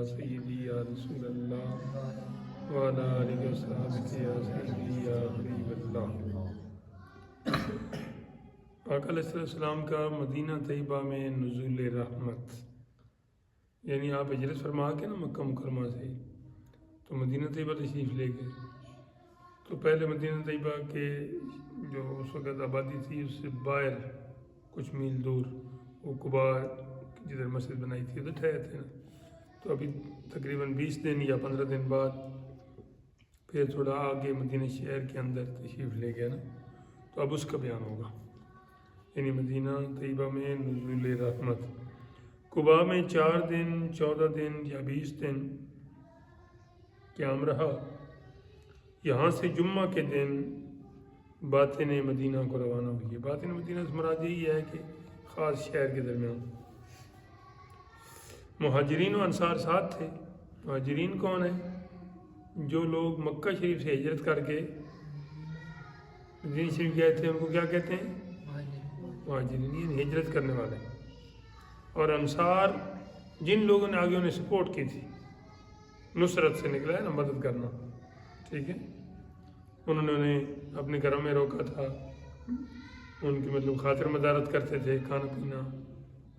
سیدی یا رسول اللہ وعلی آلہ وصحبہ یا سیدی یا حبیب اللہ۔ آقا علیہ السلام کا مدینہ طیبہ میں نزول رحمت، یعنی آپ ہجرت فرما کے نا مکہ مکرمہ سے تو مدینہ طیبہ تشریف لے گئے، تو پہلے مدینہ طیبہ کے جو اس وقت آبادی تھی اس سے باہر کچھ میل دور وہ قباء جدھر مسجد بنائی تھی ادھر ٹھہرے تھے نا، تو ابھی تقریباً 20 دن یا 15 دن بعد پھر تھوڑا آگے مدینہ شہر کے اندر تشریف لے گیا نا، تو اب اس کا بیان ہوگا، یعنی مدینہ طیبہ میں نزول رحمت۔ قباء میں 4 دن 14 دن یا 20 دن قیام رہا، یہاں سے جمعہ کے دن باطن مدینہ کو روانہ ہوئی ہے۔ باطن مدینہ سے مراد یہی ہے کہ خاص شہر کے درمیان۔ مہاجرین و انصار ساتھ تھے۔ مہاجرین کون ہیں؟ جو لوگ مکہ شریف سے ہجرت کر کے مدینہ شریف گئے تھے ان کو کیا کہتے ہیں؟ مہاجرین، یعنی ہجرت کرنے والے۔ اور انصار جن لوگوں نے آگے انہیں سپورٹ کی تھی، نصرت سے نکلا ہے نا، مدد کرنا، ٹھیک ہے، انہوں نے انہیں اپنے گھروں میں روکا تھا، ان کی مطلب خاطر مدارت کرتے تھے، کھانا پینا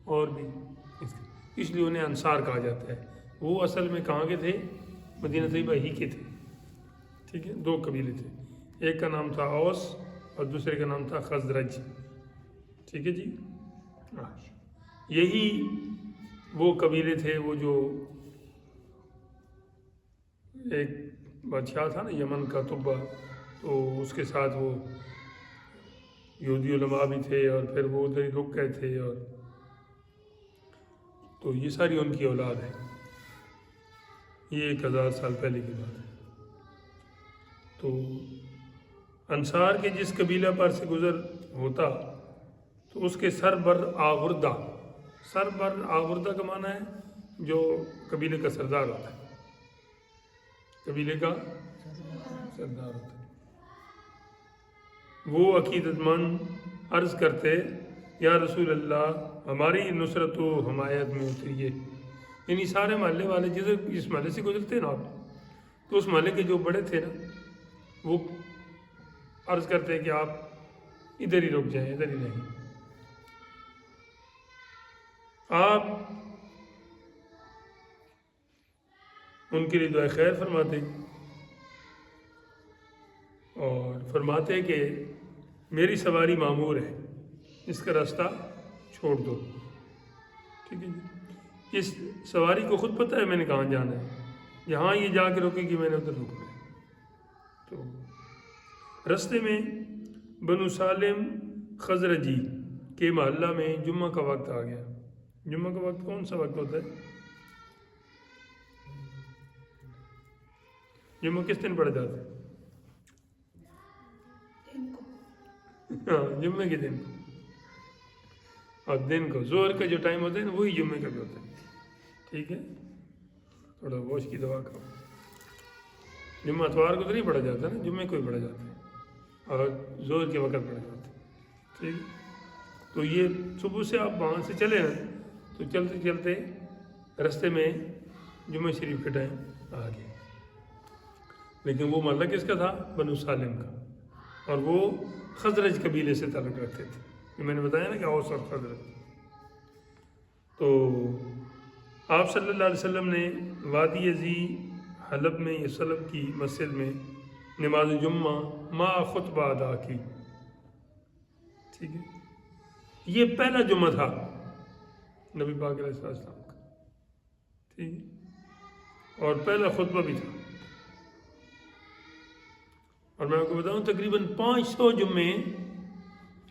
اور بھی، اس لیے انہیں انصار کہا جاتا ہے۔ وہ اصل میں کہاں کے تھے؟ مدینہ طیبہ ہی کے تھے، ٹھیک ہے، 2 قبیلے تھے، ایک کا نام تھا اوس اور دوسرے کا نام تھا خزرج، ٹھیک ہے جی۔ یہی وہ قبیلے تھے، وہ جو ایک بادشاہ تھا نا یمن کا طبہ، تو اس کے ساتھ وہ یہودی علماء بھی تھے اور پھر وہ ادھر ہی رک گئے تھے، اور تو یہ ساری ان کی اولاد ہے، یہ 1000 سال پہلے کی بات ہے۔ تو انصار کے جس قبیلہ پر سے گزر ہوتا تو اس کے سربر آغردہ، سربر آغردہ کا معنی ہے جو قبیلے کا سردار ہوتا ہے، قبیلے کا سردار ہوتا ہے۔ وہ عقیدت مند عرض کرتے یا رسول اللہ ہماری نصرت و حمایت میں اتریے، یعنی سارے محلے والے جس محلے سے گزرتے نا آپ، تو اس محلے کے جو بڑے تھے نا وہ عرض کرتے کہ آپ ادھر ہی رک جائیں، ادھر ہی نہیں، آپ ان کے لیے دعائے خیر فرماتے اور فرماتے کہ میری سواری معمور ہے، اس کا راستہ چھوڑ دو، ٹھیک ہے جی۔ اس سواری کو خود پتہ ہے میں نے کہاں جانا ہے، جہاں یہ جا کے روکے گی میں نے ادھر رکنا ہے۔ تو رستے میں بنو سالم خزرجی کے محلہ میں جمعہ کا وقت آ گیا۔ جمعہ کا وقت کون سا وقت ہوتا ہے؟ جمعہ کس دن پڑھ جاتا ہے؟ ہاں، جمعے کے دن کو، اور دن کو ظہر کا جو ٹائم ہوتا ہے نا وہی جمعے کا بھی ہوتا ہے، ٹھیک ہے۔ تھوڑا ہوش کی دوا کھاؤ، جمعہ اتوار کو تو نہیں پڑھا جاتا نا، جمعے کو ہی پڑھا جاتا ہے اور ظہر کے وقت پڑھا جاتا ہے، ٹھیک ہے۔ تو یہ صبح سے آپ وہاں سے چلے نا تو چلتے چلتے رستے میں جمعہ شریف کا ٹائم آ گیا، لیکن وہ محلہ کس کا تھا؟ بنو سالم کا، اور وہ خزرج قبیلے سے تعلق رکھتے تھے، یہ میں نے بتایا نا کہ اوس اور خزرج۔ تو آپ صلی اللہ علیہ وسلم نے وادی ذی حلب میں یہ سلب کی مسجد میں نماز جمعہ ما خطبہ ادا کی، ٹھیک ہے۔ یہ پہلا جمعہ تھا نبی پاک علیہ السلام کا، ٹھیک ہے، اور پہلا خطبہ بھی تھا۔ اور میں آپ کو بتاؤں تقریباً 500 جمعے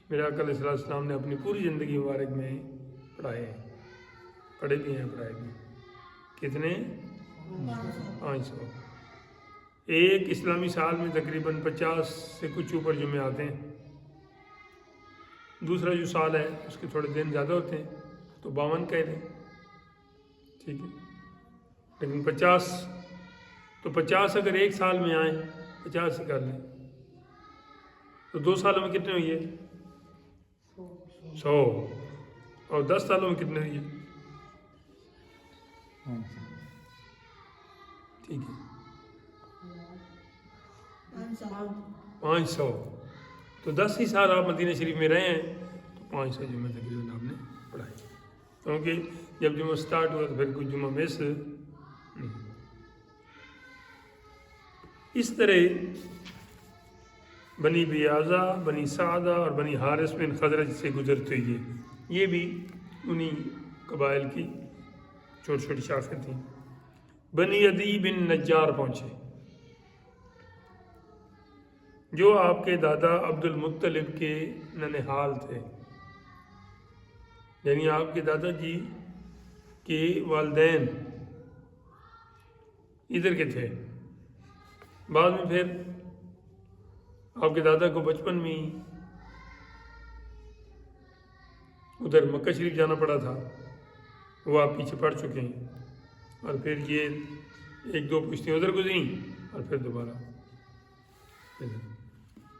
میرے آقا علیہ السلام نے اپنی پوری زندگی مبارک میں پڑھائے ہیں، پڑھے بھی ہیں، پڑھائے بھی ہیں۔ کتنے؟ 500۔ ایک اسلامی سال میں تقریباً 50 سے کچھ اوپر جمعے آتے ہیں، دوسرا جو سال ہے اس کے تھوڑے دن زیادہ ہوتے ہیں تو 52 کہہ دیں، ٹھیک ہے، لیکن 50 تو 50 اگر ایک سال میں آئیں 50 سے کر لیں تو 2 سالوں میں کتنے ہوئی ہے؟ 100، اور 10 سالوں میں کتنے ہوئی ہے؟ ٹھیک ہے 500 تو 10 ہی سال آپ مدینہ شریف میں رہے ہیں تو 500 جمعہ تقریباً آپ نے پڑھائے، کیونکہ جب جمعہ سٹارٹ ہوا تو پھر کوئی جمعہ مس نہیں۔ اس طرح بنی بیازہ، بنی سعدہ اور بنی حارث بن خزرج سے گزرتے ہوئے یہ بھی انہی قبائل کی چھوٹی چھوٹی شاخیں تھیں۔ بنی عدی بن نجار پہنچے جو آپ کے دادا عبد المطلب کے ننہال تھے، یعنی آپ کے دادا جی کے والدین ادھر کے تھے۔ بعد میں پھر آپ کے دادا کو بچپن میں ہی ادھر مکہ شریف جانا پڑا تھا، وہ آپ پیچھے پڑ چکے ہیں، اور پھر یہ ایک دو پشتیں ادھر گزریں اور پھر دوبارہ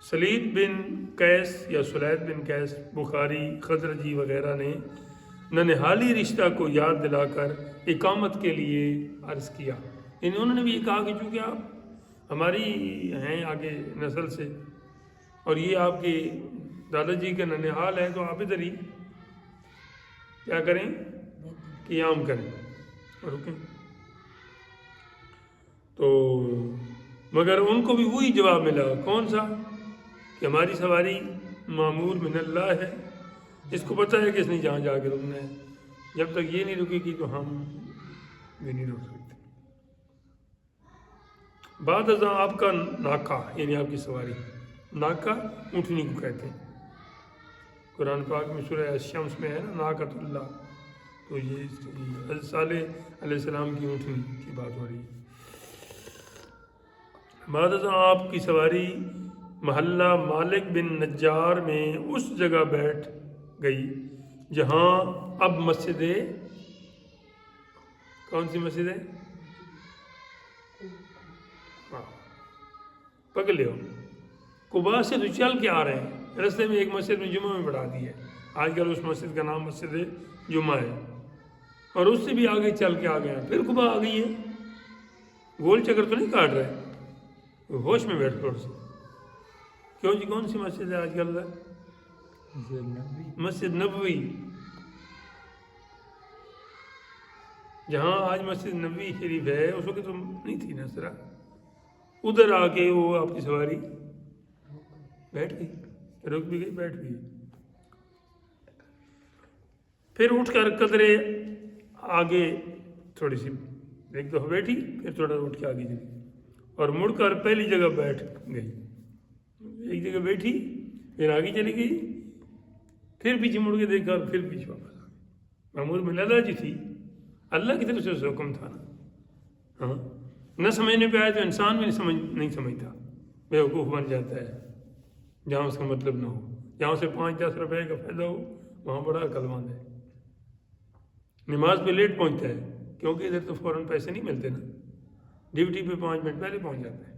سلید بن قیس یا سلید بن قیس بخاری خزرجی وغیرہ نے ننہالی رشتہ کو یاد دلا کر اقامت کے لیے عرض کیا، یعنی انہوں نے بھی یہ کہا کہ چونکہ آپ ہماری ہیں آگے نسل سے اور یہ آپ کے دادا جی کا ننہال ہے تو آپ ادھر ہی کیا کریں، قیام کریں اور رکیں۔ تو مگر ان کو بھی وہی جواب ملا، کون سا؟ کہ ہماری سواری معمور من اللہ ہے، اس کو پتہ ہے کہ اس نے جہاں جا کے رکنا ہے، جب تک یہ نہیں رکے گی تو ہم بھی نہیں رک سکتے۔ بعد ازاں آپ کا ناکہ یعنی آپ کی سواری، ناکہ اونٹنی کو کہتے ہیں، قرآن پاک میں سورہ الشمس میں ہے نا ناقۃ اللہ، تو یہ حضرت صالح علیہ السلام کی اونٹنی کی بات ہو رہی ہے۔ بعد ازاں آپ کی سواری محلہ مالک بن نجار میں اس جگہ بیٹھ گئی جہاں اب مسجد، کون سی مسجد ہے؟ پکڑ لو، قباء سے تو چل کے آ رہے ہیں، رستے میں ایک مسجد میں جمعہ میں بڑھا دی ہے، آج کل اس مسجد کا نام مسجد جمعہ ہے، اور اس سے بھی آگے چل کے آ گئے ہیں، پھر قباء آ گئی ہے، گول چکر تو نہیں کاٹ رہے، ہوش میں بیٹھ کر سے کیوں جی کون سی مسجد ہے آج کل؟ مسجد نبوی، جہاں آج مسجد نبوی شریف ہے اس وقت تو نہیں تھی نا سرا، ادھر آ کے وہ آپ کی سواری بیٹھ گئی، رک بھی گئی بیٹھ بھی گئی، پھر اٹھ کر قدرے آگے تھوڑی سی ایک دفعہ بیٹھی، پھر تھوڑا اٹھ کے آگے چلی اور مڑ کر پہلی جگہ بیٹھ گئی، ایک جگہ بیٹھی پھر آگے چلی گئی، پھر پیچھے مڑ کے دیکھا اور پھر پیچھے واپس آ گئی۔ معمول میں اللہ جی تھی، اللہ کی طرف سے اس حکم تھا نا، ہاں نہ سمجھنے پہ آئے تو انسان بھی نہیں سمجھتا، بیوقوف بن جاتا ہے جہاں اس کا مطلب نہ ہو، جہاں سے 5-10 روپے کا فائدہ ہو وہاں بڑا عقل مند ہے۔ نماز پہ لیٹ پہنچتا ہے کیونکہ ادھر تو فوراً پیسے نہیں ملتے نا، ڈیوٹی پہ 5 منٹ پہلے پہنچ جاتا ہے،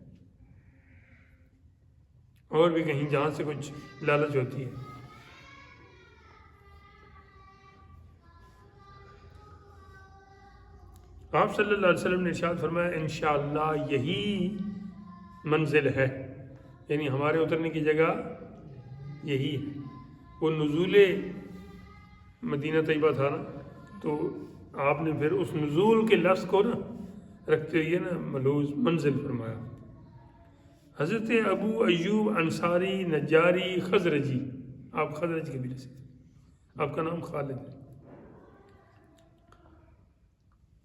اور بھی کہیں جہاں سے کچھ لالچ ہوتی ہے۔ آپ صلی اللہ علیہ وسلم نے ارشاد فرمایا انشاءاللہ یہی منزل ہے، یعنی ہمارے اترنے کی جگہ یہی ہے۔ وہ نزول مدینہ طیبہ تھا نا، تو آپ نے پھر اس نزول کے لفظ کو نا رکھتے ہوئے نا ملوز منزل فرمایا۔ حضرت ابو ایوب انصاری نجاری خزرجی، آپ خزرج قبیلے سے تھے، آپ کا نام خالد ہے۔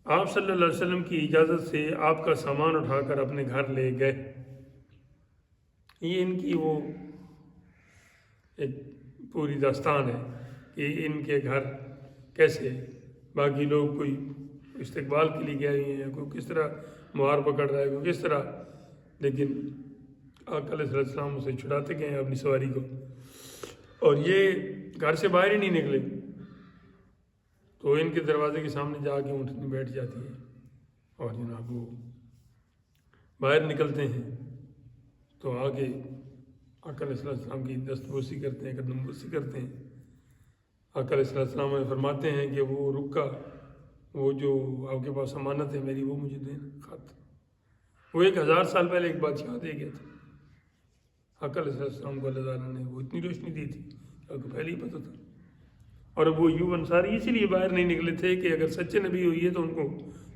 آپ صلی اللہ علیہ وسلم کی اجازت سے آپ کا سامان اٹھا کر اپنے گھر لے گئے۔ یہ ان کی وہ ایک پوری داستان ہے کہ ان کے گھر کیسے باقی لوگ کوئی استقبال کے لیے گئے ہوئے ہیں، کوئی کس طرح مہار پکڑ رہا ہے، کوئی کس طرح، لیکن آقا علیہ السلام اسے چھڑاتے گئے ہیں اپنی سواری کو، اور یہ گھر سے باہر ہی نہیں نکلے، تو ان کے دروازے کے سامنے جا کے اونٹنی بیٹھ جاتی ہے، اور جناب وہ باہر نکلتے ہیں تو آگے آقا علیہ السلام کی دستبوسی کرتے ہیں، قدم بوسی کرتے ہیں۔ آقا علیہ السلام فرماتے ہیں کہ وہ رکا، وہ جو آپ کے پاس امانت ہے میری وہ مجھے دینا، خط وہ 1000 سال پہلے ایک بادشاہ دے گیا تھا حق علیہ السلام کو، اللہ تعالیٰ نے وہ اتنی روشنی دی تھی کہ آپ کو پہلے ہی پتہ تھا. اور اب وہ ایوب انصاری اسی لیے باہر نہیں نکلے تھے کہ اگر سچے نبی ہوئی ہے تو ان کو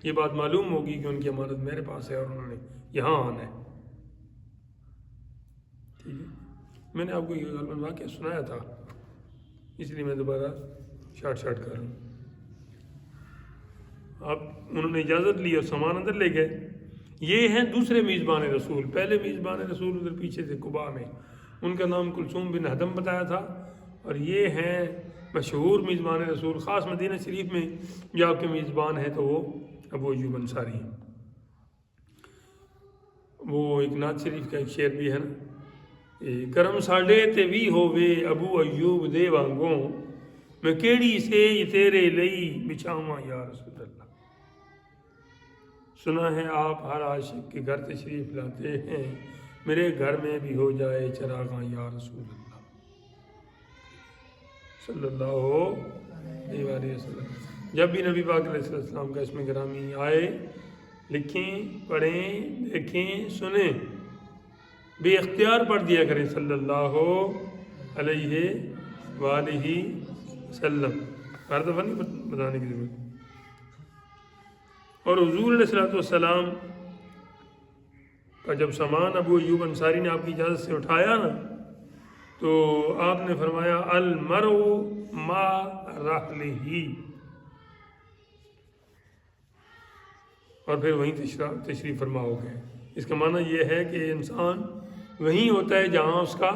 یہ بات معلوم ہوگی کہ ان کی امانت میرے پاس ہے اور انہوں نے یہاں آنا ہے. ٹھیک ہے، میں نے آپ کو یہ غالباً واقعہ سنایا تھا، اس لیے میں دوبارہ شارٹ کر رہا ہوں. انہوں نے اجازت لی اور سامان اندر لے گئے. یہ ہیں دوسرے میزبان رسول. پہلے میزبان رسول ادھر پیچھے تھے قباء میں، ان کا نام کلثوم بن ہدم بتایا تھا. اور یہ ہیں مشہور میزبان رسول، خاص مدینہ شریف میں جو آپ کے میزبان ہیں تو وہ ابو ایوب انصاری ہیں. وہ ایک نعت شریف کا ایک شعر بھی ہے نا، کرم ساڈے تے وی ہووے ابو ایوب دے وانگوں، میں کیڑی سے یہ تیرے لئی بچھاواں یا رسول اللہ. سنا ہے آپ ہر عاشق کے گھر تشریف لاتے ہیں، میرے گھر میں بھی ہو جائے چراغاں یا رسول اللہ صلی اللہ علیہ وسلم. جب بھی نبی پاک علیہ السلام کا اسم گرامی آئے، لکھیں، پڑھیں، دیکھیں، سنیں، بے اختیار پڑھ دیا کریں صلی اللہ علیہ وآلہ وسلم. ہر دفعہ نہیں بتانے کی ضرورت. اور حضور علیہ السلام کا جب سامان ابو ایوب انصاری نے آپ کی اجازت سے اٹھایا نا، تو آپ نے فرمایا المرء مع رحلہ، اور پھر وہیں تشریف فرما ہو گئے. اس کا معنی یہ ہے کہ انسان وہیں ہوتا ہے جہاں اس کا.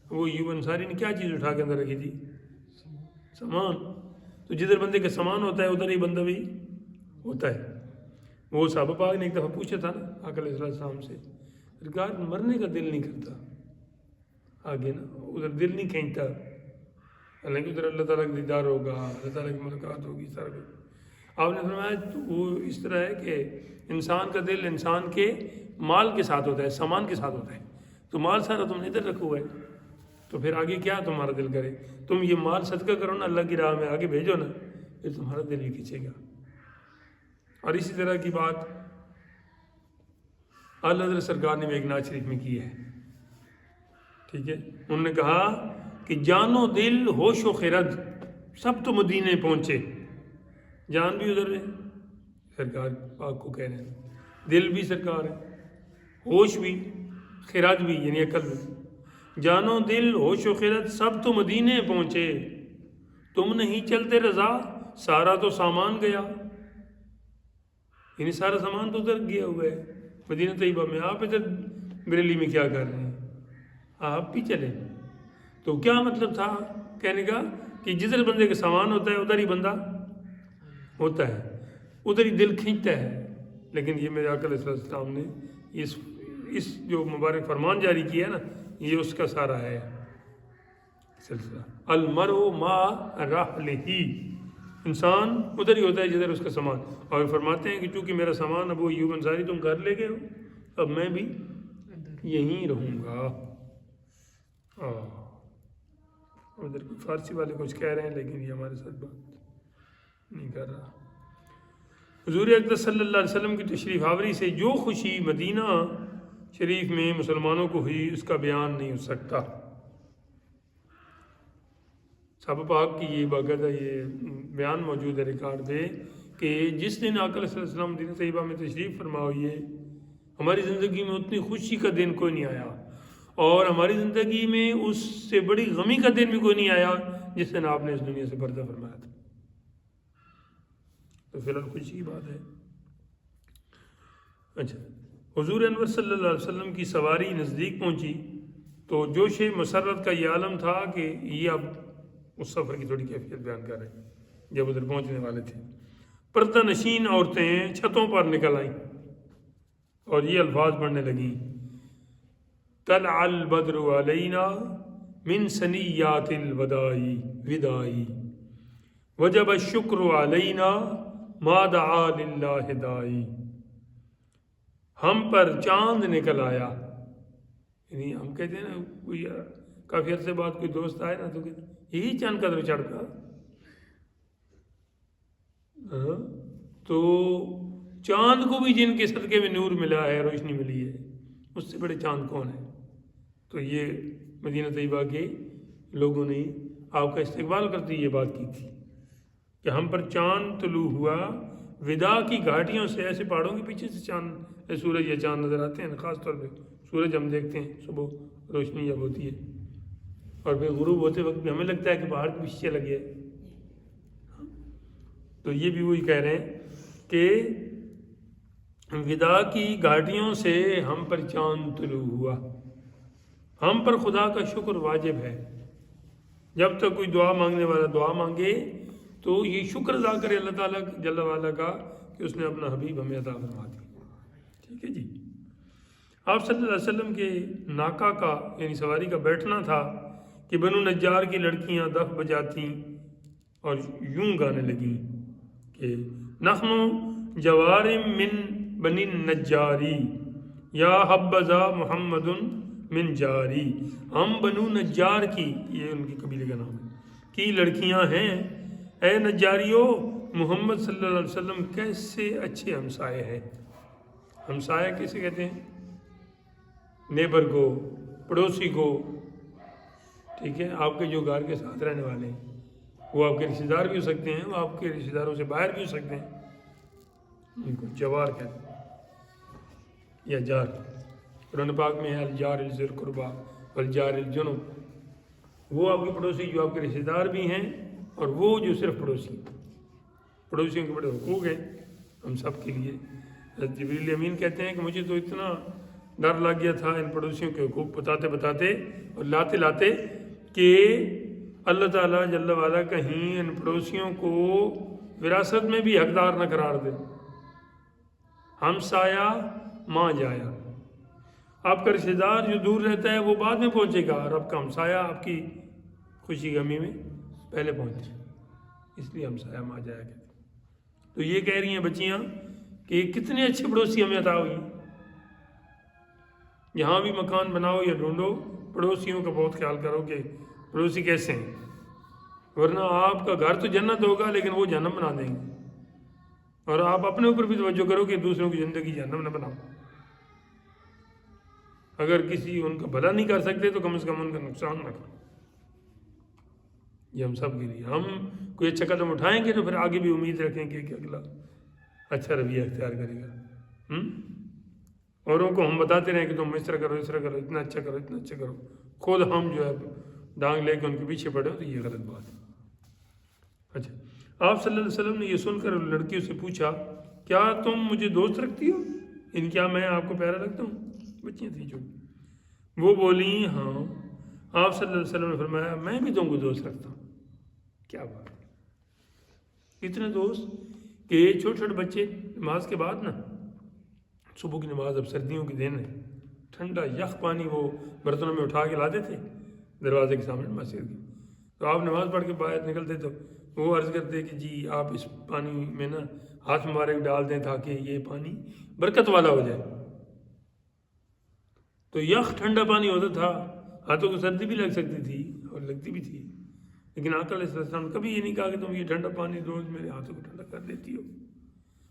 وہ ایوب انصاری نے کیا چیز اٹھا کے اندر رکھی تھی؟ سامان. تو جدھر بندے کا سامان ہوتا ہے ادھر ہی بندہ بھی ہوتا ہے. وہ صحابہ پاک نے ایک دفعہ پوچھا تھا نا آقا علیہ السلام سے، سرکار مرنے کا دل نہیں کرتا آگے نا، ادھر دل نہیں کھینچتا، حالانکہ ادھر اللہ تعالیٰ کا دیدار ہوگا، اللہ تعالیٰ کی ملاقات ہوگی سارا کچھ. آپ نے فرمایا وہ اس طرح ہے کہ انسان کا دل انسان کے مال کے ساتھ ہوتا ہے، سامان کے ساتھ ہوتا ہے. تو مال سارا تم نے ادھر رکھا ہوا ہے، تو پھر آگے کیا تمہارا دل کرے؟ تم یہ مال صدقہ کرو نا، اللہ کی راہ میں آگے بھیجو نا، پھر تمہارا دل بھی کھینچے گا. اور اسی طرح کی بات اعلیٰ حضرت سرکار نے بھی ایک نعت شریف میں کی ہے. ٹھیک ہے، انہوں نے کہا کہ جان و دل ہوش و خرد سب تو مدینے پہنچے. جان بھی ادھر ہے، سرکار پاک کو کہہ رہے ہیں، دل بھی سرکار ہے، ہوش بھی، خرد بھی یعنی عقل بھی. جان و دل ہوش و خرد سب تو مدینے پہنچے، تم نہیں چلتے رضا سارا تو سامان گیا. یعنی سارا سامان تو ادھر گیا ہوا ہے مدینہ طیبہ میں، آپ ادھر بریلی میں کیا کر رہے ہیں؟ آپ بھی چلیں. تو کیا مطلب تھا کہنے کا کہ جدھر بندے کا سامان ہوتا ہے ادھر ہی بندہ ہوتا ہے، ادھر ہی دل کھینچتا ہے. لیکن یہ میرے آقا علیہ السلام نے اس جو مبارک فرمان جاری کیا ہے نا، یہ اس کا سارا ہے سلسلہ. المرء مع رحلہ، انسان ادھر ہی ہوتا ہے جدھر اس کا سامان. اور فرماتے ہیں کہ چونکہ میرا سامان ابو ایوب انصاری تم گھر لے گئے ہو، اب میں بھی یہیں رہوں گا. ادھر فارسی والے کچھ کہہ رہے ہیں لیکن یہ ہمارے ساتھ بات نہیں کر رہا. حضور اقدس صلی اللہ علیہ وسلم کی تشریف آوری سے جو خوشی مدینہ شریف میں مسلمانوں کو ہوئی اس کا بیان نہیں ہو سکتا. صحابہ پاک کی یہ باقاعدہ یہ بیان موجود ہے ریکارڈ پہ کہ جس دن آقا علیہ السلام مدینہ طیبہ میں تشریف فرما ہوئی ہے، ہماری زندگی میں اتنی خوشی کا دن کوئی نہیں آیا، اور ہماری زندگی میں اس سے بڑی غمی کا دن بھی کوئی نہیں آیا جس دن آپ نے اس دنیا سے پردہ فرمایا تھا. تو فی الحال خوشی کی بات ہے. اچھا، حضور انور صلی اللہ علیہ وسلم کی سواری نزدیک پہنچی تو جوش مسرت کا یہ عالم تھا کہ یہ اب اس سفر کی تھوڑی کیفیت بیان کر رہے ہیں. جب ادھر پہنچنے والے تھے، پردہ نشین عورتیں چھتوں پر نکل آئیں اور یہ الفاظ پڑھنے لگیں، طلع البدر علینا من ثنیات الوداع وجب الشکر علینا ما دعا للہ داعی. ہم پر چاند نکل آیا. یعنی ہم کہتے ہیں نا کوئی کافی عرصے بعد کوئی دوست آئے نا تو کہتے ہیں یہی چاند قدر چڑھ کا. تو چاند کو بھی جن کے صدقے میں نور ملا ہے، روشنی ملی ہے، اس سے بڑے چاند کون ہیں؟ تو یہ مدینہ طیبہ کے لوگوں نے آپ کا استقبال کرتے یہ بات کی تھی کہ ہم پر چاند طلوع ہوا، وداع کی گھاٹیوں سے، ایسے پہاڑوں کے پیچھے سے چاند، سورج یا چاند نظر آتے ہیں، خاص طور پہ سورج ہم دیکھتے ہیں صبح روشنی جب ہوتی ہے، اور پھر غروب ہوتے وقت بھی ہمیں لگتا ہے کہ پہاڑ کے پیچھے لگے ہے۔ تو یہ بھی وہی کہہ رہے ہیں کہ وداع کی گھاٹیوں سے ہم پر چاند طلوع ہوا، ہم پر خدا کا شکر واجب ہے۔ جب تک کوئی دعا مانگنے والا دعا مانگے تو یہ شکر ادا کرے اللہ تعالیٰ جل وعلا کا کہ اس نے اپنا حبیب ہمیں عطا فرما دیا۔ ٹھیک ہے جی۔ آپ صلی اللہ علیہ وسلم کے ناکا کا یعنی سواری کا بیٹھنا تھا کہ بنو نجار کی لڑکیاں دف بجاتیں اور یوں گانے لگیں کہ نحن جوارم من بنی نجاری یا حبذا محمد من جاری، ہم بنو نجار کی، یہ ان کی قبیلے کا نام ہے، کی لڑکیاں ہیں، اے نجاریو محمد صلی اللہ علیہ وسلم کیسے اچھے ہمسائے ہیں۔ ہمسایہ کیسے کہتے ہیں؟ نیبر کو، پڑوسی کو، ٹھیک ہے، آپ کے جو گھر کے ساتھ رہنے والے ہیں، وہ آپ کے رشتہ دار بھی ہو سکتے ہیں، وہ آپ کے رشتہ داروں سے باہر بھی ہو سکتے ہیں، ان کو جوار کہتے ہیں یا جار۔ قرآن پاک میں ہے الجار ذی القربیٰ والجار الجنب، وہ آپ کے پڑوسی جو آپ کے رشتہ دار بھی ہیں اور وہ جو صرف پڑوسی، پڑوسیوں کے بڑے حقوق ہیں ہم سب کے لیے۔ حضرت جبریل امین کہتے ہیں کہ مجھے تو اتنا ڈر لگ گیا تھا ان پڑوسیوں کے حقوق بتاتے بتاتے اور لاتے لاتے کہ اللہ تعالیٰ جل وعلا کہیں ان پڑوسیوں کو وراثت میں بھی حقدار نہ قرار دے۔ ہم سایہ ماں جایا، آپ کا رشتہ دار جو دور رہتا ہے وہ بعد میں پہنچے گا، اور آپ کا ہمسایہ آپ کی خوشی غمی میں پہلے پہنچے، اس لیے ہمسایہ ماں جایا کہتے ہیں۔ تو یہ کہہ رہی ہیں بچیاں کہ کتنے اچھے پڑوسی ہمیں عطا ہوئی، یہاں بھی مکان بناؤ یا ڈھونڈو، پڑوسیوں کا بہت خیال کرو کہ پڑوسی کیسے ہیں، ورنہ آپ کا گھر تو جنت ہوگا لیکن وہ جہنم بنا دیں گے، اور آپ اپنے اوپر بھی توجہ کرو کہ دوسروں کی زندگی جہنم نہ بناؤ۔ اگر کسی ان کا بھلا نہیں کر سکتے تو کم از کم ان کا نقصان نہ کرو۔ یہ ہم سب کے لیے، ہم کوئی اچھا قدم اٹھائیں گے تو پھر آگے بھی امید رکھیں گے کہ اگلا اچھا رویہ اختیار کرے گا۔ اوروں کو ہم بتاتے رہیں کہ تم اس طرح کرو، اس طرح کرو، اتنا اچھا کرو، اتنا اچھا کرو، خود ہم جو ہے ڈانگ لے کے ان کے پیچھے پڑے تو یہ غلط بات ہے۔ اچھا، آپ صلی اللہ علیہ وسلم نے یہ سن کر لڑکیوں سے پوچھا کیا تم مجھے دوست رکھتی ہو، کیا میں آپ کو پیارا لگتا ہوں؟ بچیاں تھیں جو، وہ بولی ہاں۔ آپ صلی اللہ علیہ وسلم نے فرمایا میں بھی تم کو دوست رکھتا ہوں۔ کیا بات ہے، اتنے دوست کہ چھوٹے چھوٹے بچے نماز کے بعد نا، صبح کی نماز، اب سردیوں کے دن ہے، ٹھنڈا یخ پانی وہ برتنوں میں اٹھا کے لاتے تھے دروازے کے سامنے مسجد کی، تو آپ نماز پڑھ کے باہر نکلتے تو وہ عرض کرتے کہ جی آپ اس پانی میں نا ہاتھ مبارک ڈال دیں تاکہ یہ پانی برکت والا ہو جائے۔ تو یخ ٹھنڈا پانی ہوتا تھا، ہاتھوں کو سردی بھی لگ سکتی تھی اور لگتی بھی تھی، لیکن آقا علیہ السلام نے کبھی یہ نہیں کہا کہ تم یہ ٹھنڈا پانی روز میرے ہاتھوں کو ٹھنڈا کر دیتی ہو،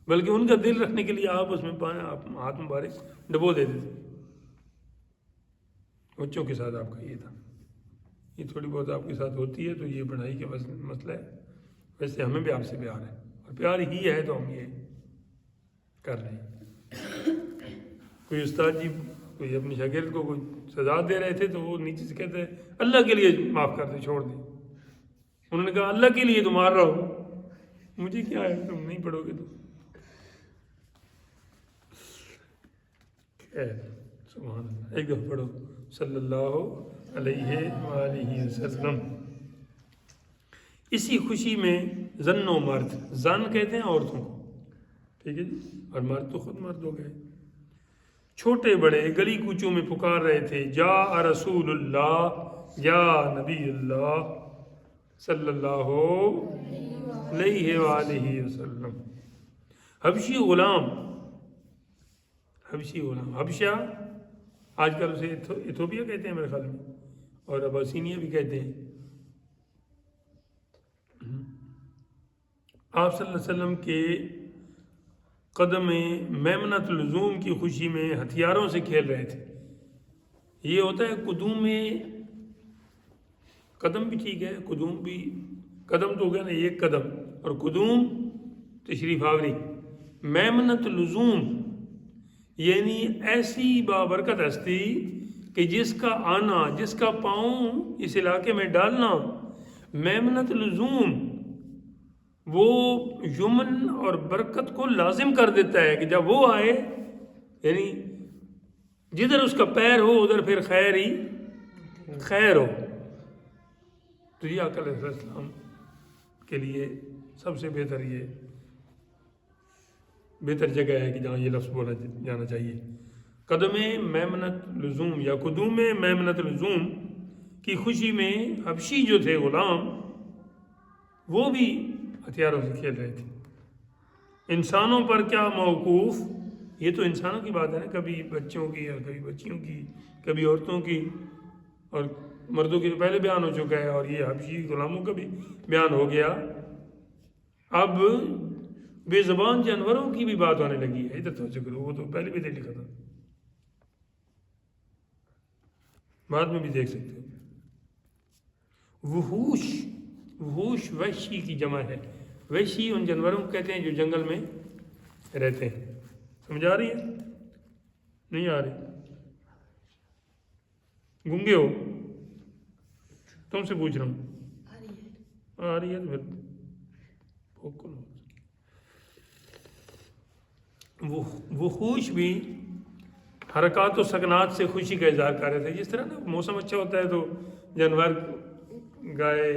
بلکہ ان کا دل رکھنے کے لیے آپ اس میں پانی ہاتھ مبارک ڈبو دیتے تھے۔ بچوں کے ساتھ آپ کا یہ تھا، یہ تھوڑی بہت آپ کے ساتھ ہوتی ہے تو یہ بڑائی کا مسئلہ ہے، ویسے ہمیں بھی آپ سے پیار ہے اور پیار ہی ہے تو ہم یہ کر رہے ہیں۔ کوئی استاد جی کوئی اپنے شاگرد کو کوئی سزا دے رہے تھے تو وہ نیچے سے کہتے ہیں اللہ کے لیے معاف کر دے، چھوڑ دے۔ انہوں نے کہا اللہ کے لیے تو مار رہا ہو، مجھے کیا ہے، تم نہیں پڑھو گے تو۔ سبحان اللہ، ایک دفعہ پڑھو صلی اللہ علیہ وآلہ وسلم۔ اسی خوشی میں زن و مرد، زن کہتے ہیں عورتوں کو، ٹھیک ہے جی، اور مرد تو خود مرد ہو گئے، چھوٹے بڑے گلی کوچوں میں پکار رہے تھے جا رسول اللہ، یا نبی اللہ صلی اللہ علیہ وآلہ وسلم۔ حبشی غلام، حبشی غلام، حبشہ آج کل اسے ایتھوپیا کہتے ہیں میرے خیال میں، اور اباسینیا بھی کہتے ہیں۔ آپ صلی اللہ علیہ وسلم کے قدم میمنۃ لزوم کی خوشی میں ہتھیاروں سے کھیل رہے تھے. یہ ہوتا ہے قدوم میں، قدم بھی ٹھیک ہے، قدوم بھی، قدم تو ہو گیا نا ایک قدم، اور قدوم تشریف آوری. میمنۃ لزوم یعنی ایسی بابرکت ہستی کہ جس کا آنا، جس کا پاؤں اس علاقے میں ڈالنا، میمنۃ لزوم وہ یمن اور برکت کو لازم کر دیتا ہے کہ جب وہ آئے، یعنی جدھر اس کا پیر ہو ادھر پھر خیر ہی خیر ہو. تو یہ آقا علیہ السلام کے لیے سب سے بہتر جگہ ہے کہ جہاں یہ لفظ بولا جانا چاہیے. قدم میمنۃ لزوم یا قدوم میمنۃ لزوم کی خوشی میں حبشی جو تھے غلام، وہ بھی ہتھیاروں سے کھیل رہے تھے. انسانوں پر کیا موقوف، یہ تو انسانوں کی بات ہے نا، کبھی بچوں کی اور کبھی بچیوں کی، کبھی عورتوں کی اور مردوں کی تو پہلے بیان ہو چکا ہے، اور یہ حبشی غلاموں کا بھی بیان ہو گیا. اب بے زبان جانوروں کی بھی بات ہونے لگی ہے. ادھر توجہ کرو، وہ تو پہلے بھی لکھا تھا، بعد میں بھی دیکھ سکتے ہو. وحوش وحشی کی جمع ہے. وحشی ان جانوروں کو کہتے ہیں جو جنگل میں رہتے ہیں. سمجھ آ رہی ہے؟ نہیں آ رہی؟ گنگے ہو؟ تم سے پوچھ رہا ہوں. آ رہی ہے تو پھر وحوش بھی حرکات و سکنات سے خوشی کا اظہار کر رہے تھے. جس طرح نا موسم اچھا ہوتا ہے تو جانور، گائے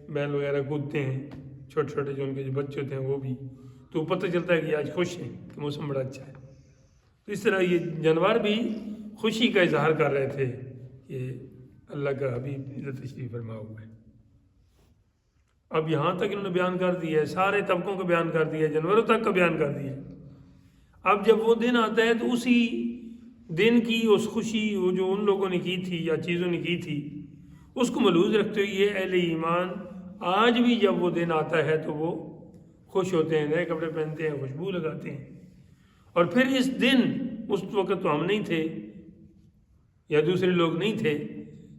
بیل وغیرہ کودتے ہیں، چھوٹے چھوٹے جو ان کے جو بچے ہوتے ہیں وہ بھی، تو پتہ چلتا ہے کہ آج خوش ہیں کہ موسم بڑا اچھا ہے. تو اس طرح یہ جانور بھی خوشی کا اظہار کر رہے تھے کہ اللہ کا حبیب ادھر تشریف فرما ہوا ہے. اب یہاں تک انہوں نے بیان کر دیا ہے، سارے طبقوں کا بیان کر دیا ہے، جانوروں تک کا بیان کر دیا ہے. اب جب وہ دن آتا ہے تو اسی دن کی اس خوشی وہ جو ان لوگوں نے کی تھی یا چیزوں نے کی تھی اس کو ملحوظ رکھتے ہوئے یہ اہل ایمان آج بھی جب وہ دن آتا ہے تو وہ خوش ہوتے ہیں، نئے کپڑے پہنتے ہیں، خوشبو لگاتے ہیں. اور پھر اس دن، اس وقت تو ہم نہیں تھے یا دوسرے لوگ نہیں تھے،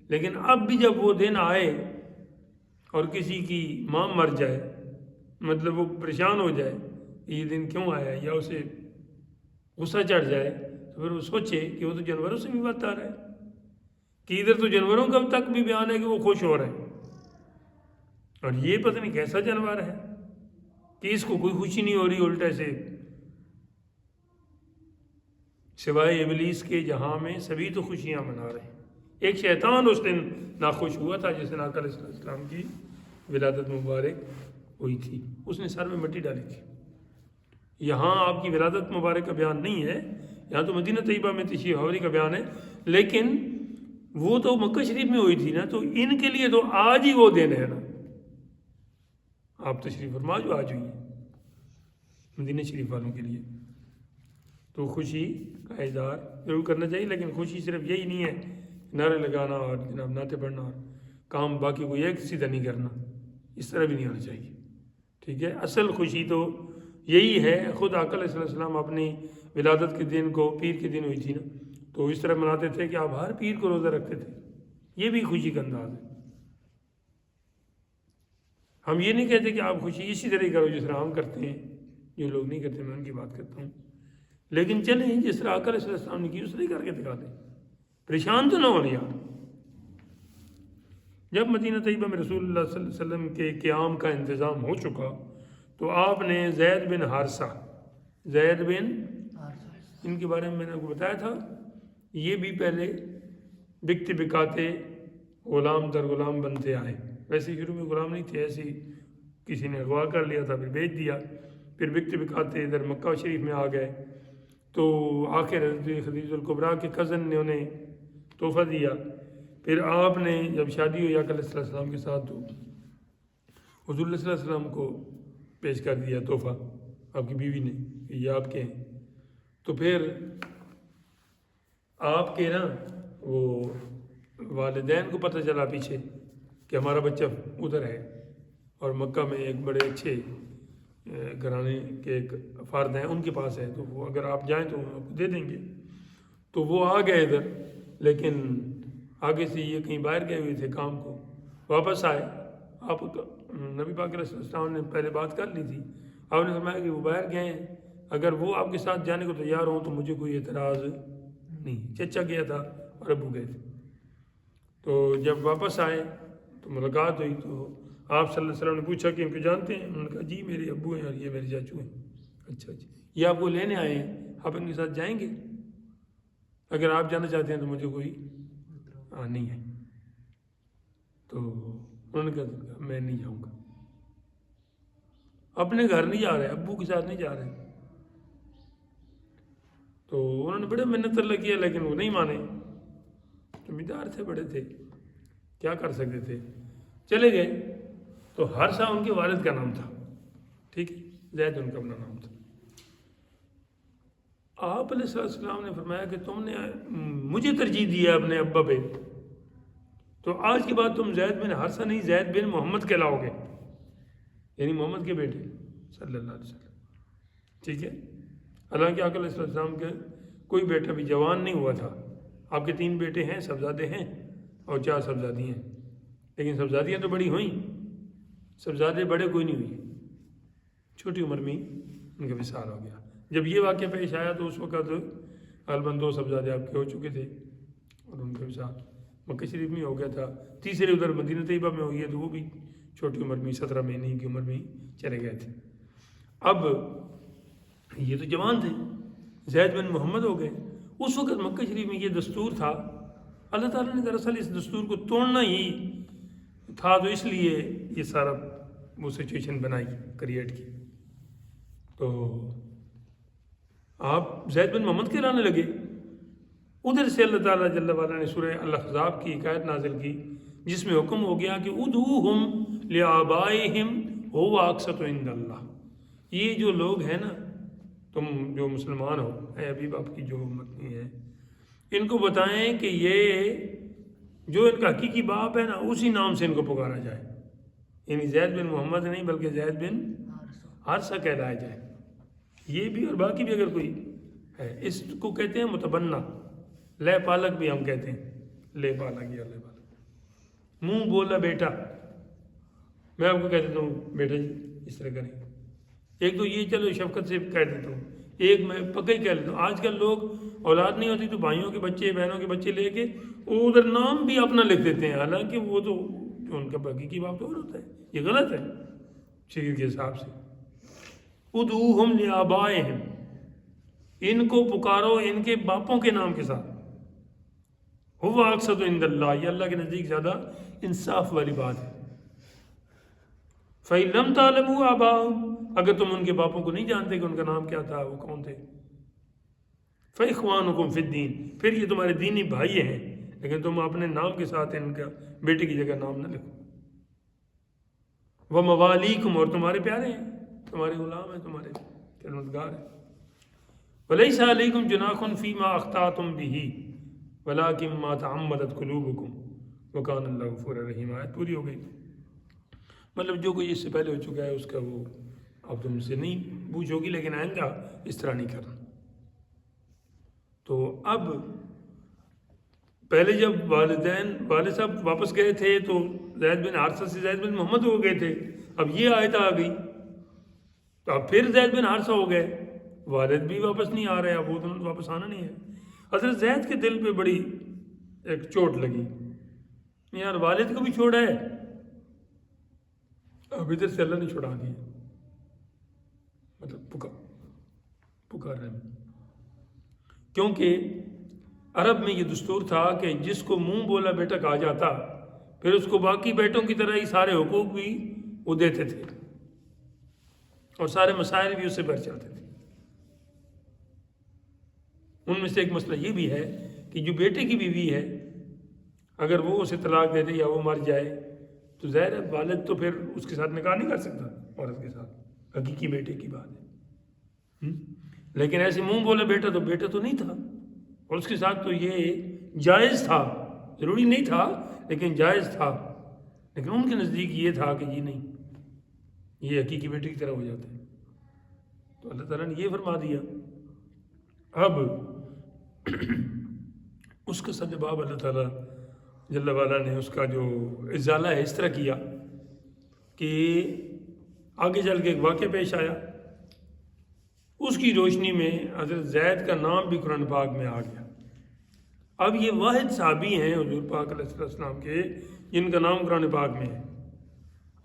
لیکن اب بھی جب وہ دن آئے اور کسی کی ماں مر جائے، مطلب وہ پریشان ہو جائے یہ دن کیوں آیا، یا اسے غصہ چڑھ جائے، تو پھر وہ سوچے کہ وہ تو جانوروں سے بھی بات آ رہا ہے، کہ ادھر تو جانوروں کا تک بھی بیان ہے کہ وہ خوش ہو رہے ہیں، اور یہ پتہ نہیں کیسا جانور ہے کہ اس کو کوئی خوشی نہیں ہو رہی، الٹا سے سوائے ابلیس کے جہاں میں سبھی تو خوشیاں منا رہے ہیں. ایک شیطان اس دن ناخوش ہوا تھا جس نے آقا علیہ السلام کی ولادت مبارک ہوئی تھی، اس نے سر میں مٹی ڈالی تھی. یہاں آپ کی ولادت مبارک کا بیان نہیں ہے، یہاں تو مدینہ طیبہ میں تشریف آوری کا بیان ہے، لیکن وہ تو مکہ شریف میں ہوئی تھی نا، تو ان کے لیے تو آج ہی وہ دن ہے نا. آپ تشریف فرما جو آج ہوئی ہے مدینہ شریف والوں کے لیے، تو خوشی کا اظہار ضرور کرنا چاہیے. لیکن خوشی صرف یہی نہیں ہے نعرے لگانا اور جناب نعتیں پڑھنا اور کام باقی کوئی ایک سیدھا نہیں کرنا، اس طرح بھی نہیں ہونا چاہیے. ٹھیک ہے، اصل خوشی تو یہی ہے. خود آقا علیہ السلام اپنی ولادت کے دن کو پیر کے دن ہوئی تھی نا، تو اس طرح مناتے تھے کہ آپ ہر پیر کو روزہ رکھتے تھے. یہ بھی خوشی کا انداز ہے. ہم یہ نہیں کہتے کہ آپ خوشی اسی طرح کرو جس طرح ہم کرتے ہیں، جو لوگ نہیں کرتے میں ان کی بات کرتا ہوں، لیکن چلیں جس طرح آقا علیہ السلام نے کی اس طرح کر کے دکھا دیں، پریشان تو نہ ہونے یار. جب مدینہ طیبہ میں رسول اللہ صلی اللہ علیہ وسلم کے قیام کا انتظام ہو چکا تو آپ نے زید بن حارثہ، ان کے بارے میں نے آپ کو بتایا تھا، یہ بھی پہلے بکتے بکاتے غلام در غلام بنتے آئے. ویسے شروع میں غلام نہیں تھے، ایسے ہی کسی نے اغوا کر لیا تھا، پھر بیچ دیا، پھر بکتے بکاتے ادھر مکہ شریف میں آ گئے. تو آخر خدیجہ الکبریٰ کے کزن نے انہیں تحفہ دیا. پھر آپ نے جب شادی ہوئی آقا علیہ السلام کے ساتھ تو حضور صلی اللہ علیہ وسلم کو پیش کر دیا تحفہ آپ کی بیوی نے کہ یہ آپ کے ہیں. تو پھر آپ کے نا وہ والدین کو پتہ چلا پیچھے کہ ہمارا بچہ ادھر ہے، اور مکہ میں ایک بڑے اچھے گھرانے کے ایک فرد ہیں ان کے پاس ہے، تو وہ اگر آپ جائیں تو وہ آپ کو دے دیں گے۔ تو وہ آ گئے ادھر، لیکن آگے سے یہ کہیں باہر گئے ہوئے تھے کام کو، واپس آئے۔ آپ نبی پاک علیہ السلام نے پہلے بات کر لی تھی، آپ نے فرمایا کہ وہ باہر گئے ہیں، اگر وہ آپ کے ساتھ جانے کو تیار ہوں تو مجھے کوئی اعتراض نہیں۔ چچا گیا تھا اور ابو گئے تھے۔ تو جب واپس آئے تو ملاقات ہوئی، تو آپ صلی اللہ علیہ وسلم نے پوچھا کہ ان کو جانتے ہیں؟ انہوں نے کہا جی میرے ابو ہیں اور یہ میرے چاچو ہیں۔ اچھا جی، یہ آپ کو لینے آئے ہیں، آپ ان کے ساتھ جائیں گے؟ اگر آپ جانا چاہتے ہیں تو مجھے کوئی نہیں ہے۔ تو انہوں نے کہا میں نہیں جاؤں گا، اپنے گھر نہیں جا رہے، ابو کے ساتھ نہیں جا رہے۔ تو انہوں نے بڑے منت اللہ کیا لیکن وہ نہیں مانے، زمیندار تھے، بڑے تھے، کیا کر سکتے تھے، چلے گئے۔ تو حارثہ ان کے والد کا نام تھا، ٹھیک ہے، زید ان کا اپنا نام تھا۔ آپ علیہ السلام نے فرمایا کہ تم نے مجھے ترجیح دی ہے اپنے ابا پہ، تو آج کے بعد تم زید بن حارثہ نہیں، زید بن محمد کہلاؤ گے، یعنی محمد کے بیٹے صلی اللہ علیہ وسلم، ٹھیک ہے۔ حالانکہ آقا علیہ السلام کے کوئی بیٹا بھی جوان نہیں ہوا تھا، آپ کے 3 بیٹے ہیں، صاحبزادے ہیں اور 4 صاحبزادی ہیں، لیکن صاحبزادیاں تو بڑی ہوئیں، صاحبزادے بڑے کوئی نہیں ہوئے، چھوٹی عمر میں ان کا وصال ہو گیا۔ جب یہ واقعہ پیش آیا تو اس وقت غالباً 2 صاحبزادے آپ کے ہو چکے تھے اور ان کا وصال مکہ شریف میں ہو گیا تھا، تیسرے ادھر مدینہ طیبہ میں ہوئی ہے، تو وہ بھی چھوٹی عمر میں 17 مہینے کی عمر میں چلے گئے تھے۔ اب یہ تو جوان تھے، زید بن محمد ہو گئے۔ اس وقت مکہ شریف میں یہ دستور تھا، اللہ تعالیٰ نے دراصل اس دستور کو توڑنا ہی تھا، تو اس لیے یہ سارا وہ سچویشن بنائی، کریٹ کی۔ تو آپ زید بن محمد کہلانے لگے۔ ادھر سے اللہ تعالیٰ جل وعلا نے سورہ الاحزاب کی ایک آیت نازل کی جس میں حکم ہو گیا کہ ادعوہم لآبائہم هو اقسط عند اللہ۔ یہ جو لوگ ہیں نا، تم جو مسلمان ہو، اے ابھی باپ کی جو امت میں ہیں، ان کو بتائیں کہ یہ جو ان کا حقیقی باپ ہے نا، اسی نام سے ان کو پکارا جائے، یعنی زید بن محمد نہیں بلکہ زید بن حارثہ کہلایا جائے۔ یہ بھی اور باقی بھی اگر کوئی ہے، اس کو کہتے ہیں متبنہ، لے پالک بھی ہم کہتے ہیں، لے پالک یا لے پالک، منہ بولا بیٹا۔ میں آپ کو کہہ دیتا ہوں بیٹا جی اس طرح کریں، ایک تو یہ چلو شفقت سے کہہ دیتا ہوں، ایک میں پکا ہی کہہ لیتا ہوں۔ آج کل لوگ اولاد نہیں ہوتی تو بھائیوں کے بچے، بہنوں کے بچے لے کے وہ ادھر نام بھی اپنا لکھ دیتے ہیں، حالانکہ وہ تو جو ان کا حقیقی باپ تو اور ہوتا ہے۔ یہ غلط ہے شریعت کے حساب سے۔ ادعوہم لآبائہم، ان کو پکارو ان کے باپوں کے نام کے ساتھ، ہوا اقسط عند اللہ، یہ اللہ کے نزدیک زیادہ انصاف والی بات ہے۔ فَإِن لَمْ تَعْلَمُوا آبَاءَهُمْ، اگر تم ان کے باپوں کو نہیں جانتے کہ ان کا نام کیا تھا، وہ کون تھے، فَإِخْوَانُكُمْ فِي الدِّينِ، پھر یہ تمہارے دینی بھائی ہیں، لیکن تم اپنے نام کے ساتھ ان کا بیٹے کی جگہ نام نہ لکھو۔ وَمَوَالِيكُمْ، اور تمہارے پیارے ہیں، تمہارے غلام ہیں، تمہارے خدمتگار ہیں۔ وَلَيْسَ عَلَيْكُمْ جُنَاحٌ فِيمَا أَخْطَأْتُمْ بِهِ وَلَكِنْ مَا تَعَمَّدَتْ قُلُوبُكُمْ وَكَانَ اللَّهُ غَفُورًا رَحِيمًا۔ آیت پوری ہو گئی، مطلب جو کوئی اس سے پہلے ہو چکا ہے اس کا وہ اب تم سے نہیں پوچھو گی، لیکن آئندہ اس طرح نہیں کرنا۔ تو اب پہلے جب والد صاحب واپس گئے تھے تو زید بن حارثہ سے زید بن محمد ہو گئے تھے، اب یہ آیت آ گئی تو اب پھر زید بن حارثہ ہو گئے، والد بھی واپس نہیں آ رہے، اب وہ تو واپس آنا نہیں ہے۔ حضرت زید کے دل پہ بڑی ایک چوٹ لگی، یار والد کو بھی چھوڑا ہے، اب ادھر سے اللہ نے چھڑا دیا، مطلب پکار رہے ہیں۔ کیونکہ عرب میں یہ دستور تھا کہ جس کو منہ بولا بیٹا کہا جاتا، پھر اس کو باقی بیٹوں کی طرح ہی سارے حقوق بھی وہ دیتے تھے اور سارے مسائل بھی اس سے بھر جاتے تھے۔ ان میں سے ایک مسئلہ یہ بھی ہے کہ جو بیٹے کی بیوی ہے، اگر وہ اسے طلاق دے دے یا وہ مر جائے تو ظاہر ہے والد تو پھر اس کے ساتھ نکاح نہیں کر سکتا عورت کے ساتھ، حقیقی بیٹے کی بات ہے۔ لیکن ایسے منہ بولے بیٹا تو نہیں تھا، اور اس کے ساتھ تو یہ جائز تھا، ضروری نہیں تھا لیکن جائز تھا، لیکن ان کے نزدیک یہ تھا کہ جی نہیں، یہ حقیقی بیٹے کی طرح ہو جاتا ہے۔ تو اللہ تعالیٰ نے یہ فرما دیا. اب اس کا سبب اللہ تعالیٰ جل وعلا نے اس کا جو ازالہ ہے اس طرح کیا کہ آگے چل کے ایک واقعہ پیش آیا. اس کی روشنی میں حضرت زید کا نام بھی قرآن پاک میں آ گیا. اب یہ واحد صحابی ہیں حضور پاک علیہ السلام کے جن کا نام قرآن پاک میں ہے.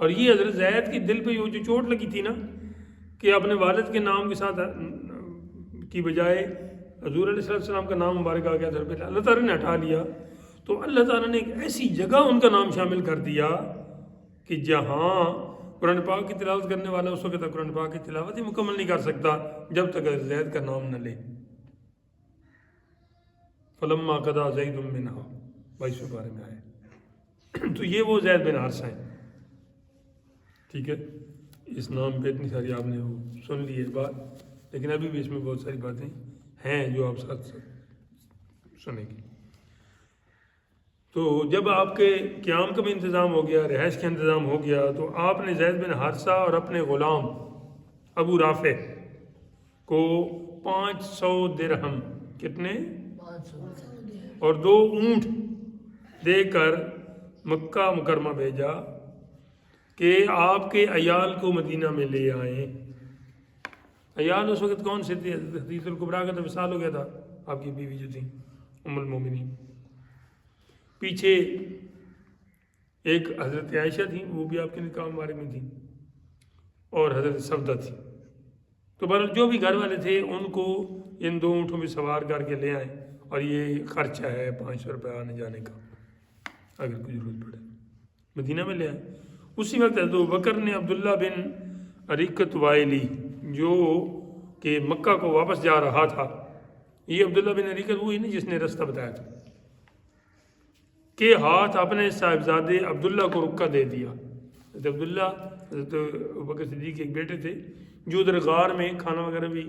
اور یہ حضرت زید کے دل پہ جو چوٹ لگی تھی نا کہ اپنے والد کے نام کے ساتھ کی بجائے حضور علیہ السلام کا نام مبارک آ گیا پہ اللہ تعالیٰ نے ہٹا لیا. تو اللہ تعالیٰ نے ایک ایسی جگہ ان کا نام شامل کر دیا کہ جہاں قرآن پاک کی تلاوت کرنے والا اس وقت تک قرآن پاک کی تلاوت ہی مکمل نہیں کر سکتا جب تک زید کا نام نہ لے. فلما قضا زید منہا 22 بارے میں آئے. تو یہ وہ زید بن حارثہ ہیں. ٹھیک ہے, اس نام پہ اتنی ساری آپ نے وہ سن لی ہے بات, لیکن ابھی بھی اس میں بہت ساری باتیں ہیں جو آپ ساتھ سنیں گے. تو جب آپ کے قیام کا بھی انتظام ہو گیا, رہائش کا انتظام ہو گیا, تو آپ نے زید بن حارثہ اور اپنے غلام ابو رافع کو 500 درہم, کتنے, 500 اور 2 اونٹ دے کر مکہ مکرمہ بھیجا کہ آپ کے عیال کو مدینہ میں لے آئیں. عیال اس وقت کون سے تھے؟ حدیث الکبریٰ کا تو وصال ہو گیا تھا, آپ کی بیوی جو تھی ام المومنین. پیچھے ایک حضرت عائشہ تھیں, وہ بھی آپ کے نکاح مبارک میں تھیں, اور حضرت سودہ تھی. تو بہرحال جو بھی گھر والے تھے ان کو ان 2 اونٹوں میں سوار کر کے لے آئیں, اور یہ خرچہ ہے 500 روپے آنے جانے کا, اگر کوئی ضرورت پڑے مدینہ میں لے آئیں. اسی وقت حضرت ابوبکر نے عبداللہ بن عریقۃ وائلی جو کہ مکہ کو واپس جا رہا تھا, یہ عبداللہ بن عریقۃ وہی نہیں جس نے رستہ بتایا تھا, کے ہاتھ اپنے صاحبزادے عبداللہ کو رکہ دے دیا. حضرت عبداللہ حضرت ابوبکر صدیق کے ایک بیٹے تھے جو ادھر غار میں کھانا وغیرہ بھی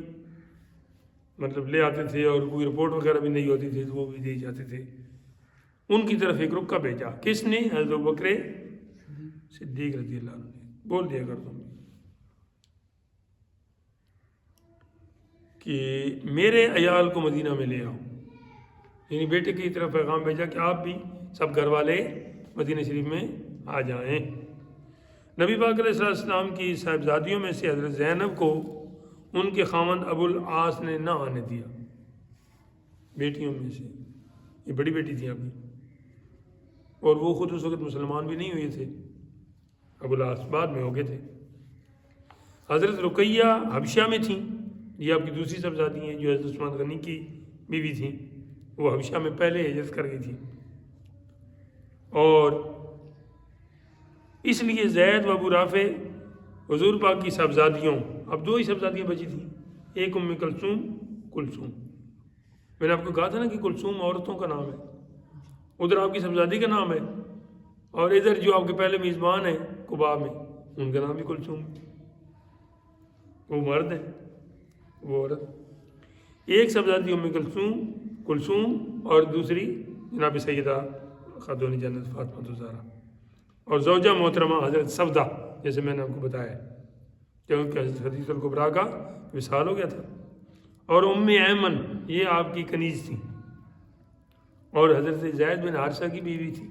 مطلب لے آتے تھے, اور کوئی رپورٹ وغیرہ بھی نہیں ہوتی تھی تو وہ بھی دے جاتے تھے. ان کی طرف ایک رکہ بھیجا. کس نے؟ حضرت ابوبکر صدیق رضی اللہ عنہ نے. بول دیا کر تم کہ میرے عیال کو مدینہ میں لے آؤ, یعنی بیٹے کی طرف پیغام بھیجا کہ آپ بھی سب گھر والے مدینہ شریف میں آ جائیں. نبی پاک علیہ السلام کی صاحبزادیوں میں سے حضرت زینب کو ان کے خاوند ابو العاص نے نہ آنے دیا. بیٹیوں میں سے یہ بڑی بیٹی تھی آپ کی, اور وہ خود اس وقت مسلمان بھی نہیں ہوئے تھے, ابو العاص بعد میں ہو گئے تھے. حضرت رقیہ حبشہ میں تھیں, یہ آپ کی دوسری صاحبزادی ہیں جو حضرت عثمان غنی کی بیوی تھیں, وہ حبشہ میں پہلے ہجرت کر گئی تھی. اور اس لیے زید و ابو رافع حضور پاک کی صاحبزادیوں, اب 2 ہی صاحبزادیاں بچی تھیں, ایک ام کلثوم, کلثوم میں نے آپ کو کہا تھا نا کہ کلثوم عورتوں کا نام ہے, ادھر آپ کی صاحبزادی کا نام ہے, اور ادھر جو آپ کے پہلے میزبان ہیں قباء میں ان کا نام بھی کلثوم, وہ مرد ہیں وہ عورت. ایک صاحبزادی ام کلثوم اور دوسری جناب سیدہ خاتون جنت فاطمہ الزہرا, اور زوجہ محترمہ حضرت سودہ, جیسے میں نے آپ کو بتایا کیونکہ حضرت حدیث الکبریٰ کا وصال ہو گیا تھا. اور ام ایمن یہ آپ کی کنیز تھی, اور حضرت زید بن حارثہ کی بیوی تھی.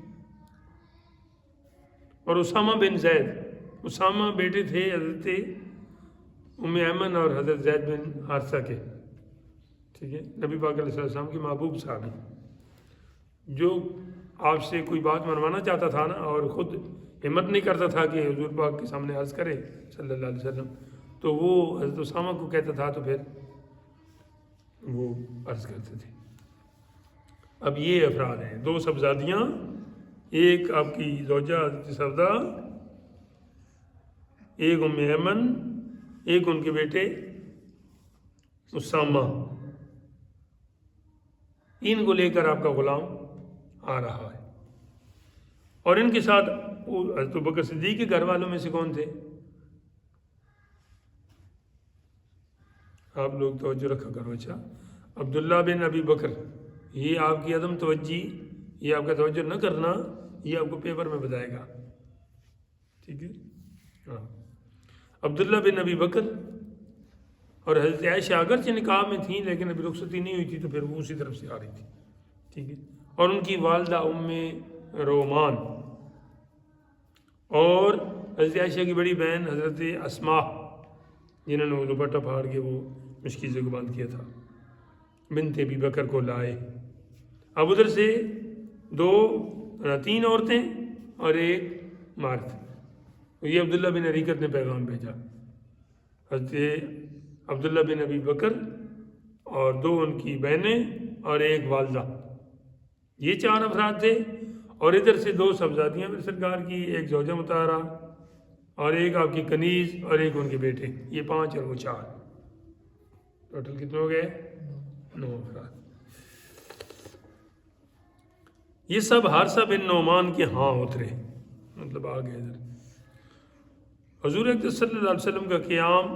اور اسامہ بن زید, اسامہ بیٹے تھے حضرت ام ایمن اور حضرت زید بن حارثہ کے. ٹھیک ہے, نبی پاک علیہ السلام کی محبوب صحابی, جو آپ سے کوئی بات منوانا چاہتا تھا نا, اور خود ہمت نہیں کرتا تھا کہ حضور پاک کے سامنے عرض کرے صلی اللہ علیہ وسلم, تو وہ حضرت اسامہ کو کہتا تھا تو پھر وہ عرض کرتے تھے. اب یہ افراد ہیں, 2 صاحبزادیاں, ایک آپ کی زوجہ حضرت سودہ, ایک ام ایمن, ایک ان کے بیٹے اسامہ. ان کو لے کر آپ کا غلام آ رہا ہے. اور ان کے ساتھ حضرت ابوبکر صدیق کے گھر والوں میں سے کون تھے؟ آپ لوگ توجہ رکھا کرو. اچھا, عبداللہ بن ابی بکر, یہ آپ کی عدم توجہ, یہ آپ کا توجہ نہ کرنا, یہ آپ کو پیپر میں بتائے گا. ٹھیک ہے, ہاں. عبداللہ بن ابی بکر اور حضرت عائشہ اگرچہ نکاح میں تھیں لیکن ابھی رخصتی نہیں ہوئی تھی تو پھر وہ اسی طرف سے آ رہی تھی، ٹھیک ہے. اور ان کی والدہ رومان، اور حضرت عائشہ کی بڑی بہن حضرت اسماء جنہوں نے وہ دوپٹہ پھاڑ کے وہ مشکیزے کو بند کیا تھا، بنت ابی بکر کو لائے. اب ادھر سے 3 عورتیں اور ایک مرد. یہ عبداللہ بن عریقت نے پیغام بھیجا. حضرت عبداللہ بن ابی بکر اور 2 ان کی بہنیں اور ایک والدہ، یہ 4 افراد تھے. اور ادھر سے 2 صاحبزادیاں میرے سرکار کی، ایک زوجہ مطہرہ اور ایک آپ کی کنیز اور ایک ان کے بیٹے. یہ 5 اور وہ 4، ٹوٹل کتنے ہو گئے؟ 9 افراد. یہ سب حارثہ بن نعمان کے ہاں اترے، مطلب آ گئے ادھر. حضور اکرم صلی اللہ علیہ وسلم کا قیام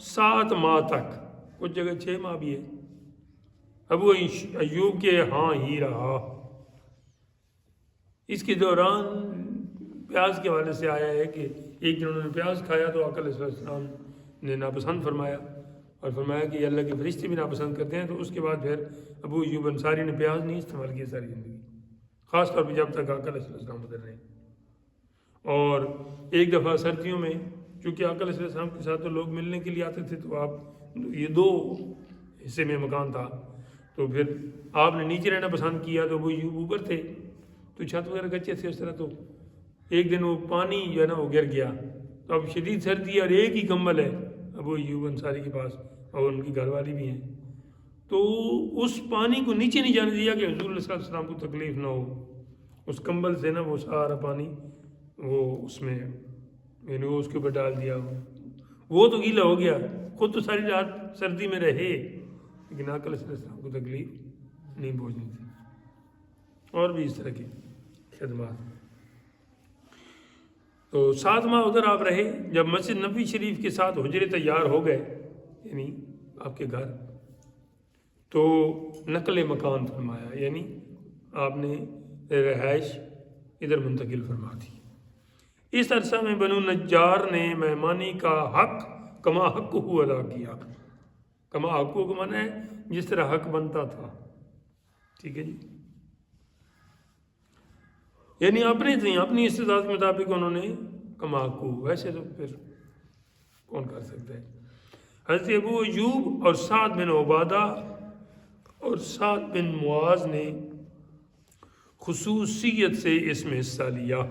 7 ماہ تک، کچھ جگہ 6 ماہ بھی ہے، ابو ایوب کے ہاں ہی رہا. اس کے دوران پیاز کے حوالے سے آیا ہے کہ ایک دن انہوں نے پیاز کھایا تو آقا علیہ السلام نے ناپسند فرمایا، اور فرمایا کہ یہ اللہ کے فرشتے بھی ناپسند کرتے ہیں. تو اس کے بعد پھر ابو ایوب انصاری نے پیاز نہیں استعمال کیا ساری زندگی، خاص طور پہ جب تک آقا علیہ السلام ادھر رہے. اور ایک دفعہ سردیوں میں چونکہ آقا علیہ السلام کے ساتھ تو لوگ ملنے کے لیے آتے تھے، تو آپ یہ 2 حصے میں مکان تھا، تو پھر آپ نے نیچے رہنا پسند کیا تو ابو ایوب اوپر تھے، تو چھت وغیرہ کچے تھے اس طرح. تو ایک دن وہ پانی جو ہے نا وہ گر گیا، تو اب شدید سردی اور ایک ہی کمبل ہے ابو ایوب انصاری کے پاس، اور ان کی گھر والی بھی ہیں. تو اس پانی کو نیچے نہیں جانے دیا کہ حضور علیہ السلام کو تکلیف نہ ہو. اس کمبل سے نا وہ سارا پانی وہ اس میں یعنی وہ اس کے اوپر ڈال دیا. وہ تو گیلا ہو گیا، خود تو ساری رات سردی میں رہے، لیکن آقا علیہ السلام کو تکلیف نہیں پہنچنی تھی. اور بھی اس طرح کی خدمات. تو 7 ماہ ادھر آپ رہے. جب مسجد نبوی شریف کے ساتھ حجرے تیار ہو گئے، یعنی آپ کے گھر، تو نقل مکان فرمایا، یعنی آپ نے رہائش ادھر منتقل فرما دی. اس عرصہ میں بنو نجار نے مہمانی کا حق کما حق ہو ادا کیا. کما حق کو مانا ہے جس طرح حق بنتا تھا، ٹھیک ہے جی. یعنی اپنی استطاعت کے مطابق انہوں نے کما حق کو، ویسے تو پھر کون کر سکتا ہے. حضرت ابو ایوب اور سعد بن عبادہ اور سعد بن معاذ نے خصوصیت سے اس میں حصہ لیا.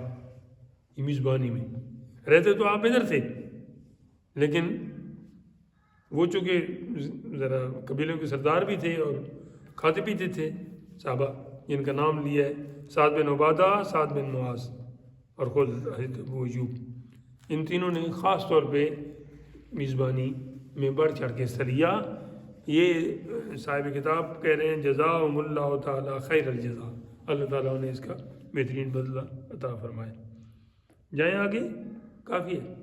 میزبانی میں رہتے تو آپ ادھر تھے، لیکن وہ چونکہ ذرا قبیلوں کے سردار بھی تھے اور کھاتے پیتے تھے. صحابہ جن کا نام لیا ہے، سعد بن عبادہ، سعد بن معاذ اور خود حضرت ابو ایوب، ان تینوں نے خاص طور پہ میزبانی میں بڑھ چڑھ کے حصہ لیا. یہ صاحب کتاب کہہ رہے ہیں جزاہم اللہ تعالیٰ خیر الجزا، اللہ تعالیٰ نے اس کا بہترین بدلہ عطا فرمائے. جائیں آگے، کافی ہے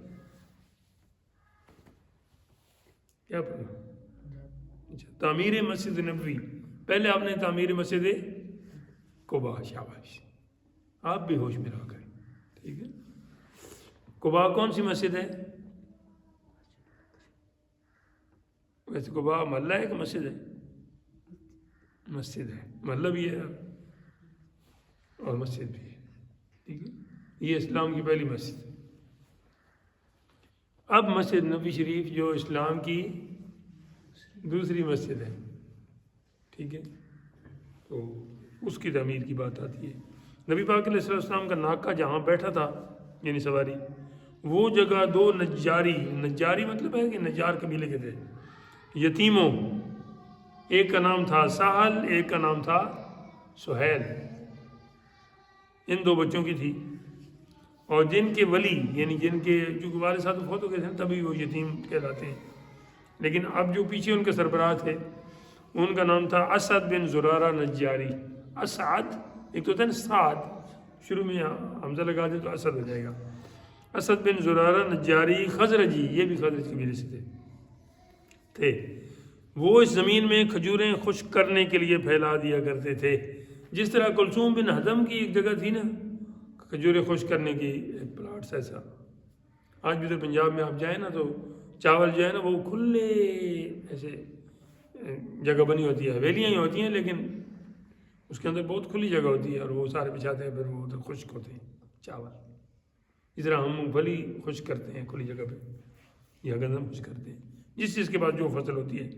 کیا پڑھا؟ اچھا، تعمیر مسجد نبوی. پہلے آپ نے تعمیر مسجد قباء. شاباش، آپ بھی ہوش میں رہا کریں، ٹھیک ہے. قباء کون سی مسجد ہے؟ ویسے قباء محلہ ہے کہ مسجد ہے؟ مسجد ہے، محلہ بھی ہے اور مسجد بھی ہے، ٹھیک ہے. یہ اسلام کی پہلی مسجد ہے. اب مسجد نبوی شریف جو اسلام کی دوسری مسجد ہے، ٹھیک ہے، تو اس کی تعمیر کی بات آتی ہے. نبی پاک علیہ السلام کا ناکہ جہاں بیٹھا تھا یعنی سواری، وہ جگہ 2 نجاری مطلب ہے کہ نجار قبیلے کے تھے، یتیموں، ایک کا نام تھا سہل، ایک کا نام تھا سہیل. ان 2 بچوں کی تھی، اور جن کے ولی یعنی جن کے چونکہ والد صاحب فوت ہو گئے تھے تبھی وہ یتیم کہلاتے ہیں. لیکن اب جو پیچھے ان کے سربراہ تھے ان کا نام تھا اسد بن زرارہ نجاری. اسعد ایک تو تھا نا سعد، شروع میں حمزہ لگا دے تو اسد ہو جائے گا. اسد بن زرارہ نجاری خزرجی، یہ بھی خزرج قبیلے سے تھے. وہ اس زمین میں کھجوریں خشک کرنے کے لیے پھیلا دیا کرتے تھے. جس طرح کلثوم بن ہدم کی ایک جگہ تھی نا کھجوریں خشک کرنے کی، ایک پلاٹس ایسا. آج بھی تو پنجاب میں آپ جائیں نا تو چاول جو ہے نا وہ کھلے ایسے جگہ بنی ہوتی ہے، حویلیاں ہی ہوتی ہیں لیکن اس کے اندر بہت کھلی جگہ ہوتی ہے اور وہ سارے بچھاتے ہیں، پھر وہ ادھر خشک ہوتے ہیں چاول. اس طرح ہم مونگ پھلی خشک کرتے ہیں کھلی جگہ پہ، یا گندم خشک کرتے ہیں، جس چیز کے بعد جو فصل ہوتی ہے.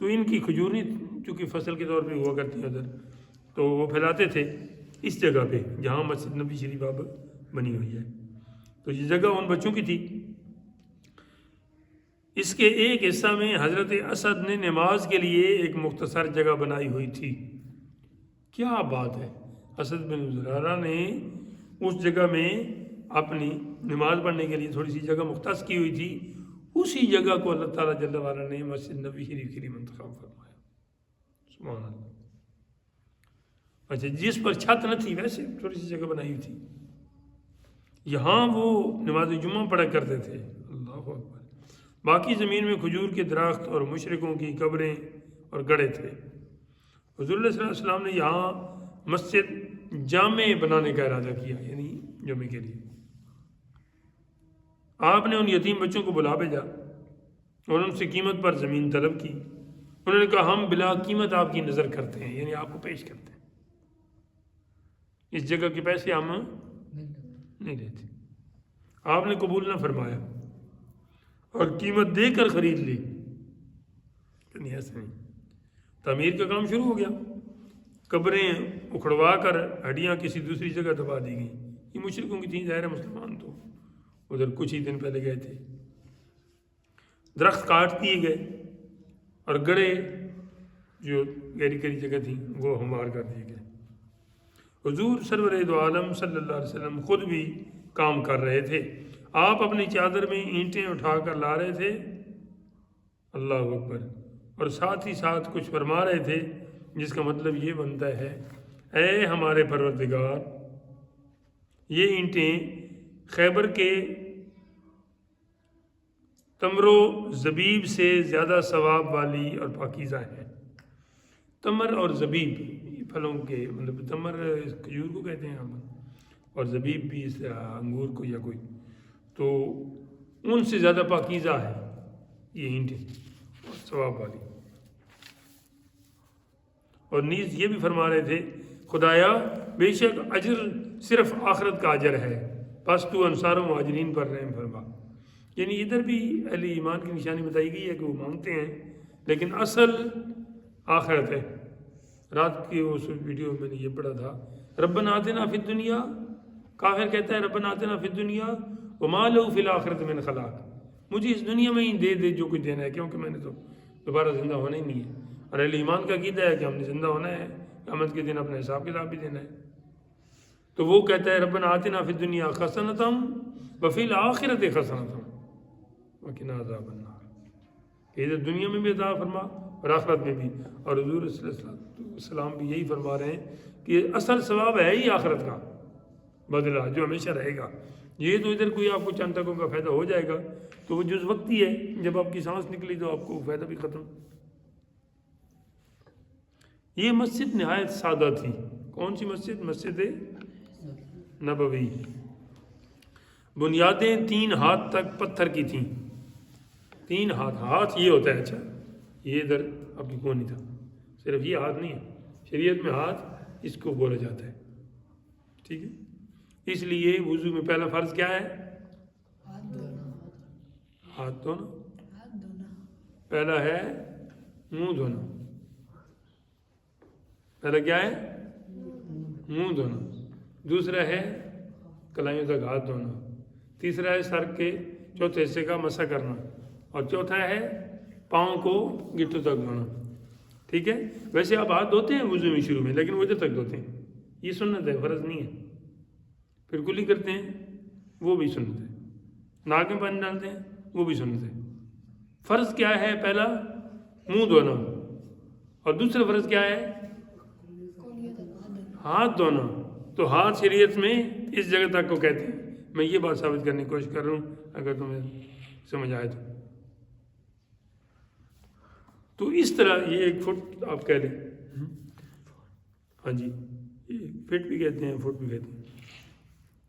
تو ان کی کھجوری چونکہ فصل کے طور پہ ہوا کرتی ہیں ادھر، تو وہ پھیلاتے تھے اس جگہ پہ جہاں مسجد نبی شریف اب بنی ہوئی ہے. تو یہ جگہ ان بچوں کی تھی. اس کے ایک حصہ میں حضرت اسد نے نماز کے لیے ایک مختصر جگہ بنائی ہوئی تھی. کیا بات ہے، اسد بن زرارہ نے اس جگہ میں اپنی نماز پڑھنے کے لیے تھوڑی سی جگہ مختص کی ہوئی تھی. اسی جگہ کو اللہ تعالیٰ جل وعلا نے مسجد نبی شریف کے لیے منتخب فرمایا. سبحان اللہ. اچھا، جس پر چھت نہ تھی ویسے تھوڑی سی جگہ بنائی ہوئی تھی، یہاں وہ نماز جمعہ پڑھا کرتے تھے. اللہ اکبر. باقی زمین میں کھجور کے درخت اور مشرکوں کی قبریں اور گڑھے تھے. حضور صلی اللہ علیہ وسلم نے یہاں مسجد جامع بنانے کا ارادہ کیا، یعنی جمعے کے لیے. آپ نے ان یتیم بچوں کو بلا بھیجا اور ان سے قیمت پر زمین طلب کی. انہوں نے کہا ہم بلا قیمت آپ کی نظر کرتے ہیں، یعنی آپ کو پیش کرتے ہیں، اس جگہ کے پیسے ہم نہیں لیتے. آپ نے قبول نہ فرمایا اور قیمت دے کر خرید لی. نہیں، ایسا نہیں. تعمیر کا کام شروع ہو گیا، قبریں اکھڑوا کر ہڈیاں کسی دوسری جگہ دبا دی گئیں. یہ مشرکوں کی تھیں، ظاہر مسلمان تو ادھر کچھ ہی دن پہلے گئے تھے. درخت کاٹ دیے گئے اور گڑھے جو گہری گہری جگہ تھیں وہ ہموار کر دیے گئے. حضور سرور دو عالم صلی اللہ علیہ وسلم خود بھی کام کر رہے تھے. آپ اپنی چادر میں اینٹیں اٹھا کر لا رہے تھے، اللہ اکبر، اور ساتھ ہی ساتھ کچھ فرما رہے تھے جس کا مطلب یہ بنتا ہے اے ہمارے پروردگار، یہ اینٹیں خیبر کے تمر و زبیب سے زیادہ ثواب والی اور پاکیزہ ہیں. تمر اور زبیب یہ پھلوں کے مطلب، تمر کھجور کو کہتے ہیں ہم، اور زبیب بھی اس انگور کو یا کوئی، تو ان سے زیادہ پاکیزہ ہے یہ اینٹیں اور ثواب والی. اور نیز یہ بھی فرما رہے تھے خدایا بے شک اجر صرف آخرت کا اجر ہے، پس تو انصار و مہاجرین پر رحم فرما. یعنی ادھر بھی اہل ایمان کی نشانی بتائی گئی ہے کہ وہ مانگتے ہیں لیکن اصل آخرت ہے. رات کی اس ویڈیو میں نے یہ پڑھا تھا، ربنا آتنا فی الدنیا، کافر کہتا ہے ربنا آتنا فی الدنیا وما لہ فی الآخرۃ من خلاق، مجھے اس دنیا میں ہی دے دے جو کچھ دینا ہے، کیونکہ میں نے تو دوبارہ زندہ ہونا ہی نہیں ہے. اور اہل ایمان کا عقیدہ ہے کہ ہم نے زندہ ہونا ہے، قیامت کے دن اپنا حساب کتاب بھی دینا ہے. تو وہ کہتا ہے ربنا آتنا فی الدنیا حسنۃ وفی الآخرۃ حسنۃ وقنا عذاب النار، کہ ادھر دنیا میں بھی عطا فرما اور آخرت میں بھی. اور حضور صلی اللہ علیہ وسلم بھی یہی فرما رہے ہیں کہ اصل ثواب ہے ہی آخرت کا بدلہ جو ہمیشہ رہے گا. یہ تو ادھر کوئی آپ کو چند تکوں کا فائدہ ہو جائے گا تو وہ جز وقتی ہے، جب آپ کی سانس نکلی تو آپ کو فائدہ بھی ختم. یہ مسجد نہایت سادہ تھی. کون سی مسجد؟ مسجد نبوی. بنیادیں 3 ہاتھ تک پتھر کی تھیں. 3 ہاتھ، ہاتھ یہ ہوتا ہے. اچھا، یہ ادھر آپ کی کون نہیں تھا، صرف یہ ہاتھ نہیں ہے، شریعت میں ہاتھ اس کو بولا جاتا ہے. ٹھیک ہے، اس لیے وضو میں پہلا فرض کیا ہے؟ ہاتھ دھونا. پہلا ہے منہ دھونا. پہلا کیا ہے؟ منہ دھونا. دوسرا ہے کلائیوں تک ہاتھ دھونا. تیسرا ہے سر کے چوتھے حصے کا مسح کرنا. اور چوتھا ہے پاؤں کو گٹوں تک دھونا. ٹھیک ہے، ویسے آپ ہاتھ دھوتے ہیں وضو میں شروع میں، لیکن وہ ادھر تک دھوتے ہیں، یہ سنت ہے، فرض نہیں ہے. پھر کلی کرتے ہیں وہ بھی سنت ہے. ناک میں پانی ڈالتے ہیں وہ بھی سنت ہے. فرض کیا ہے؟ پہلا منہ دھونا، اور دوسرا فرض کیا ہے؟ ہاتھ دھونا. تو ہاتھ شریعت میں اس جگہ تک کو کہتے ہیں. میں یہ بات ثابت کرنے کی کوشش کر رہا ہوں، اگر تمہیں سمجھ آئے تو اس طرح یہ 1 فٹ آپ کہہ لیں. ہاں جی، فٹ بھی کہتے ہیں، فٹ بھی کہتے ہیں.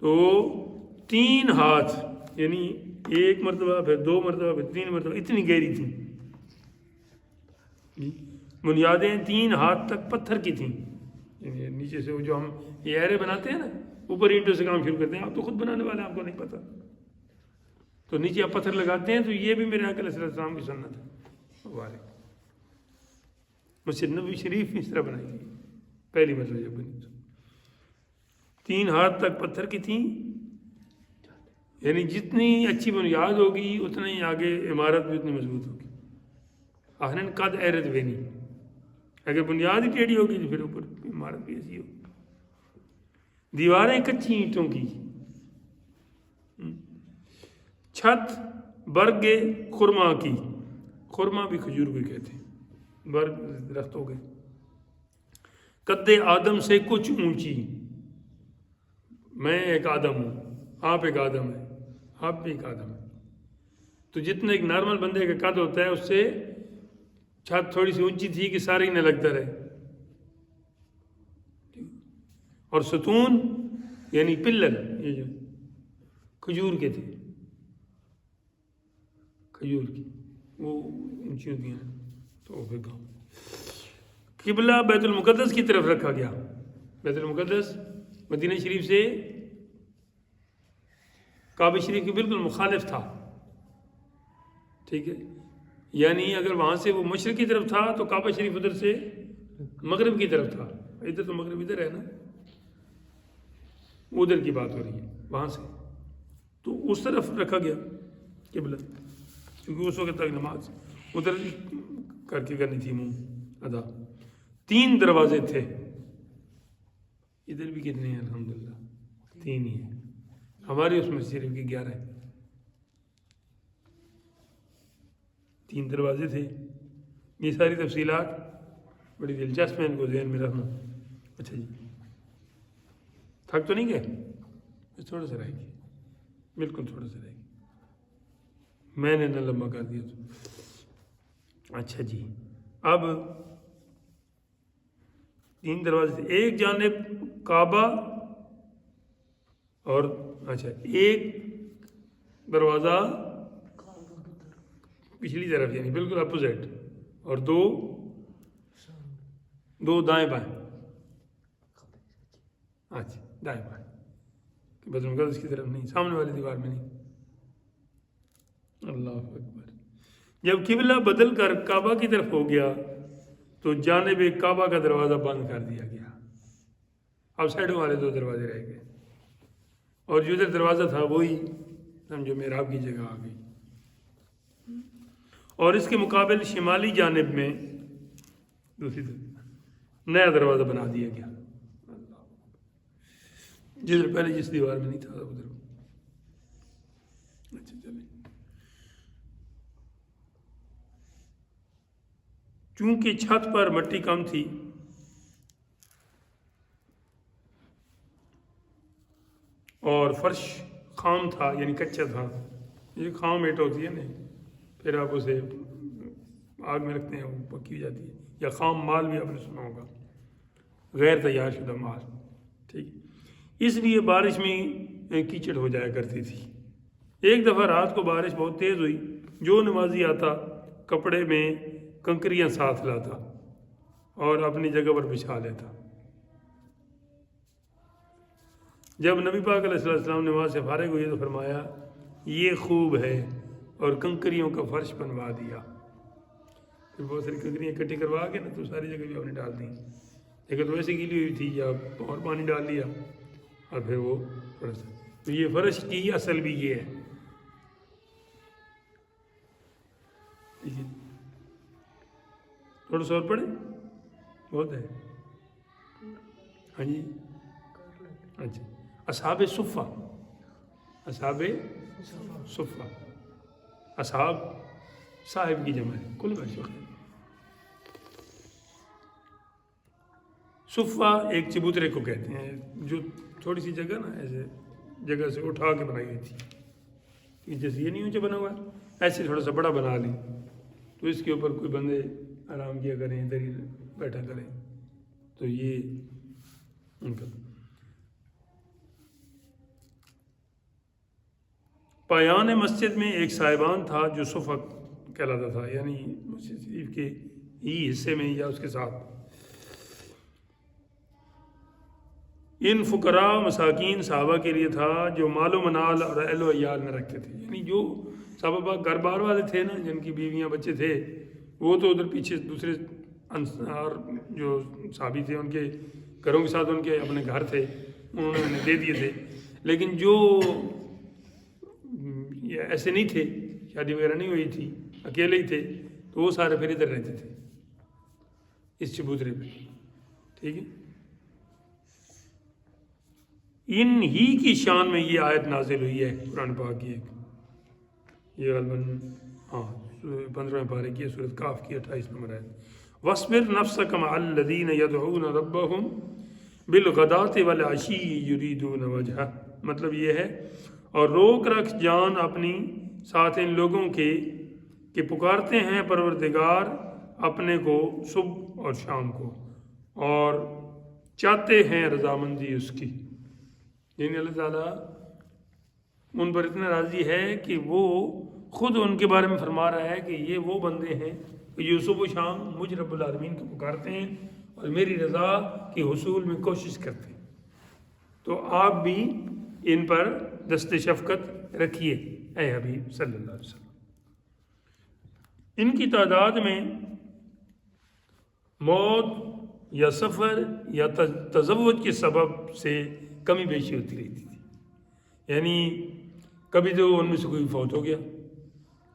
تو 3 ہاتھ یعنی ایک مرتبہ پھر 2 مرتبہ پھر 3 مرتبہ، اتنی گہری تھیں. بنیادیں 3 ہاتھ تک پتھر کی تھیں. یعنی نیچے سے وہ جو ہم یہ ایرے بناتے ہیں نا، اوپر اینٹوں سے کام شروع کرتے ہیں. آپ تو خود بنانے والے ہیں، آپ کو نہیں پتہ. تو نیچے آپ پتھر لگاتے ہیں. تو یہ بھی میرے آقا علیہ السلام کی سنت ہے. مسجد نبوی شریف اس طرح بنائی گئی پہلی مرتبہ جب بنی تو 3 ہاتھ تک پتھر کی تھیں. یعنی جتنی اچھی بنیاد ہوگی اتنا ہی آگے عمارت بھی اتنی مضبوط ہوگی. آہرن قد ایرت وینی، اگر بنیاد ہی ٹیڑھی ہوگی تو پھر اوپر عمارت بھی ایسی ہوگی. دیواریں کچی اینٹوں کی، چھت برگ خرما کی. خرما بھی کھجور کو کہتے ہیں، برگ درخت ہو گئے. قد آدم سے کچھ اونچی، میں ایک آدم ہوں، آپ ایک آدم ہیں، آپ بھی ایک آدم ہیں. تو جتنا ایک نارمل بندے کا قد ہوتا ہے اس سے چھت تھوڑی سی اونچی تھی کہ سارے ہی نہ لگتا رہے. اور ستون یعنی پلر، یہ جو کھجور کے تھے، کھجور کی وہ اونچی ہوتی ہیں. تو پھر قبلہ بیت المقدس کی طرف رکھا گیا. بیت المقدس مدینہ شریف سے کعبہ شریف کے بالکل مخالف تھا. ٹھیک ہے، یعنی اگر وہاں سے وہ مشرق کی طرف تھا تو کعبہ شریف ادھر سے مغرب کی طرف تھا. ادھر تو مغرب ادھر ہے نا، ادھر کی بات ہو رہی ہے وہاں سے. تو اس طرف رکھا گیا قبلہ، کیونکہ اس وقت تک نماز ادھر کر کے کرنی تھی منہ ادا. 3 دروازے تھے. ادھر بھی کتنے ہیں؟ الحمدللہ 3 ہی ہیں. ہماری اس مسجد شریف کی 11 ہیں. 3 دروازے تھے. یہ ساری تفصیلات بڑی دلچسپ ہیں، ان کو ذہن میں رکھنا. اچھا جی، تھک تو نہیں گئے؟ تھوڑا سا رہے گی، بالکل تھوڑا سا رہے گی، میں نے نہ لمبا کر دیا تو. اچھا جی، اب 3 دروازے تھے. ایک جانب کعبہ اور اچھا ایک دروازہ پچھلی طرف یعنی بالکل اپوزٹ، اور 2 دائیں بائیں. اچھا دائیں بائیں، بیت المقدس کی طرف نہیں، سامنے والی دیوار میں نہیں. اللہ اکبر. جب قبلہ بدل کر کعبہ کی طرف ہو گیا تو جانب کعبہ کا دروازہ بند کر دیا گیا. اب سائڈوں والے 2 دروازے رہ گئے، اور جو ادھر دروازہ تھا وہی سمجھو محراب کی جگہ آ گئی. اور اس کے مقابل شمالی جانب میں دوسری طرف نیا دروازہ بنا دیا گیا، جدھر پہلے جس دیوار میں نہیں تھا ادھر. اچھا چلیں. چونکہ چھت پر مٹی کم تھی اور فرش خام تھا، یعنی کچا تھا. یہ خام اینٹ ہوتی ہے نا، پھر آپ اسے آگ میں رکھتے ہیں وہ پکی ہو جاتی ہے. یا خام مال بھی آپ نے سنا ہوگا، غیر تیار شدہ مال. ٹھیک، اس لیے بارش میں کیچڑ ہو جایا کرتی تھی. ایک دفعہ رات کو بارش بہت تیز ہوئی. جو نمازی آتا کپڑے میں کنکریاں ساتھ لاتا اور اپنی جگہ پر بچھا لیتا. جب نبی پاک علیہ السلام نماز سے فارغ ہوئے تو فرمایا یہ خوب ہے، اور کنکریوں کا فرش بنوا دیا. پھر بہت ساری کنکریاں اکٹھی کروا کے نا تو ساری جگہ بھی آپ نے ڈال دی. اگر تو ویسے گیلی ہوئی تھی یا اور پانی ڈال دیا اور پھر وہ تھوڑا سا. تو یہ فرش کی اصل بھی یہ ہے. تھوڑا سا اور پڑھیں، بہت ہے. ہاں جی، اچھا. اصحاب صفہ، اصحاب صفہ، اصحاب صاحب کی جمع ہے، کل بھائی. صفہ ایک چبوترے کو کہتے ہیں جو تھوڑی سی جگہ نا ایسے جگہ سے اٹھا کے بنائی گئی تھی. جیسے یہ نہیں اونچا بنا ہوا ہے، ایسے تھوڑا سا بڑا بنا لی تو اس کے اوپر کوئی بندے آرام کیا کریں، ادھر ہی بیٹھا کریں. تو یہ ان کا پایان مسجد میں ایک سائبان تھا جو صفہ کہلاتا تھا، یعنی مسجد شریف کے ہی حصے میں یا اس کے ساتھ۔ ان فقراء مساکین صحابہ کے لیے تھا جو مال و منال اور اہل و عیال میں رکھتے تھے، یعنی جو صحابہ گھر بار والے تھے نا، جن کی بیویاں بچے تھے، وہ تو ادھر پیچھے دوسرے انصار جو صحابی تھے ان کے گھروں کے ساتھ ان کے اپنے گھر تھے، انہوں نے انہیں دے دیے تھے۔ لیکن جو ایسے نہیں تھے، شادی وغیرہ نہیں ہوئی تھی، اکیلے ہی تھے، تو وہ سارے پھر ادھر رہتے تھے اس چبوترے پہ، ٹھیک ہے۔ ان ہی کی شان میں یہ آیت نازل ہوئی ہے قرآن پاک کی، یہ غالباً 15ویں پارے کی سورۃ کاف کی 28 نمبر آیت۔ وَاصْبِرْ نَفْسَكَ مَعَ الَّذِينَ يَدْعُونَ رَبَّهُمْ بِالْغَدَاةِ وَالْعَشِيِّ يُرِيدُونَ وَجْهَهُ، مطلب یہ ہے اور روک رکھ جان اپنی ساتھ ان لوگوں کے کہ پکارتے ہیں پروردگار اپنے کو صبح اور شام کو اور چاہتے ہیں رضامندی اس کی، یعنی اللہ تعالیٰ ان پر اتنا راضی ہے کہ وہ خود ان کے بارے میں فرما رہا ہے کہ یہ وہ بندے ہیں کہ جو صبح و شام مجھ رب العالمین کو پکارتے ہیں اور میری رضا کے حصول میں کوشش کرتے ہیں۔ تو آپ بھی ان پر دست شفقت رکھیے اے حبیب صلی اللہ علیہ وسلم۔ ان کی تعداد میں موت یا سفر یا تزوج کے سبب سے کمی بیشی ہوتی رہتی تھی، یعنی کبھی تو ان میں سے کوئی فوت ہو گیا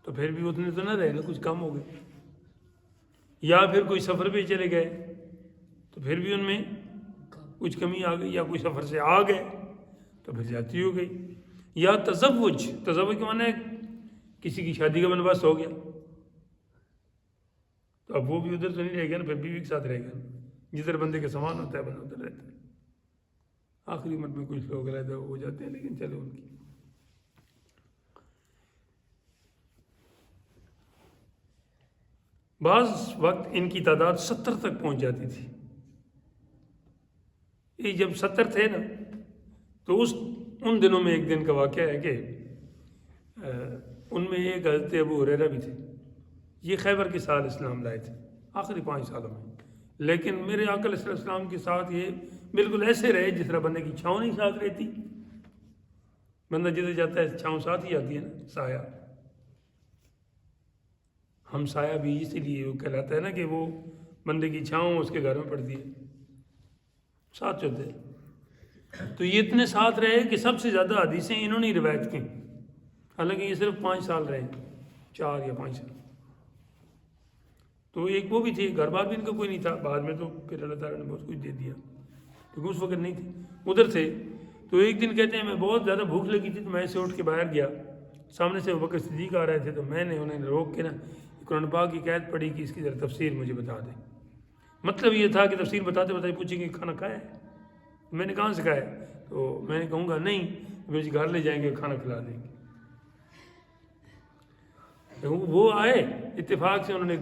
تو پھر بھی اتنے تو نہ رہے نا، کچھ کم ہو گئے، یا پھر کوئی سفر پہ چلے گئے تو پھر بھی ان میں کچھ کمی آ گئی، یا کوئی سفر سے آ گئے تو پھر زیادتی ہو گئی، یا تزوج کے معنی ہے کسی کی شادی کا بندوبست ہو گیا تو اب وہ بھی ادھر تو نہیں رہے گا نا، پھر بیوی کے ساتھ رہے گا، جدھر بندے کا سامان ہوتا ہے بندہ ادھر رہتا ہے۔ آخری عمر میں کچھ لوگ علیحدہ ہو جاتے ہیں، لیکن چلو ان کی بعض وقت ان کی تعداد 70 تک پہنچ جاتی تھی۔ یہ جب 70 تھے نا تو ان دنوں میں ایک دن کا واقعہ ہے کہ ان میں ایک حضرت ابو ہریرہ بھی تھے، یہ خیبر کے سال اسلام لائے تھے آخری 5 سالوں میں، لیکن میرے آقا علیہ السلام کے ساتھ یہ بالکل ایسے رہے جس طرح بندے کی چھاؤں نہیں ساتھ رہتی، بندہ جدھر جاتا ہے چھاؤں ساتھ ہی آتی ہے نا، سایہ، ہم سایہ بھی اسی لیے وہ کہلاتا ہے نا کہ وہ بندے کی چھاؤں اس کے گھر میں پڑتی ہے، ساتھ چلتے ہیں۔ تو یہ اتنے ساتھ رہے کہ سب سے زیادہ حدیثیں انہوں نے روایت کی، حالانکہ یہ صرف 5 سال رہے، 4 یا 5 سال۔ تو ایک وہ بھی تھی، گھر بار بھی ان کا کوئی نہیں تھا، بعد میں تو پھر اللہ تعالیٰ نے بہت کچھ دے دیا، کیونکہ اس وقت نہیں تھے، ادھر تھے۔ تو ایک دن کہتے ہیں میں بہت زیادہ بھوک لگی تھی تو میں ایسے اٹھ کے باہر گیا، سامنے سے ابوبکر صدیق آ رہے تھے تو میں نے انہیں روک کے نا قرآن پاک کی قید پڑھی کہ اس کی ذرا تفسیر مجھے بتا دیں۔ مطلب یہ تھا کہ تفسیر بتاتے پوچھیں کہ کھانا کھایا ہے؟ میں نے کہاں سے کھایا ہے؟ تو میں نے کہوں گا نہیں، مجھے گھر لے جائیں گے کھانا کھلا دیں گے۔ وہ آئے اتفاق سے، انہوں نے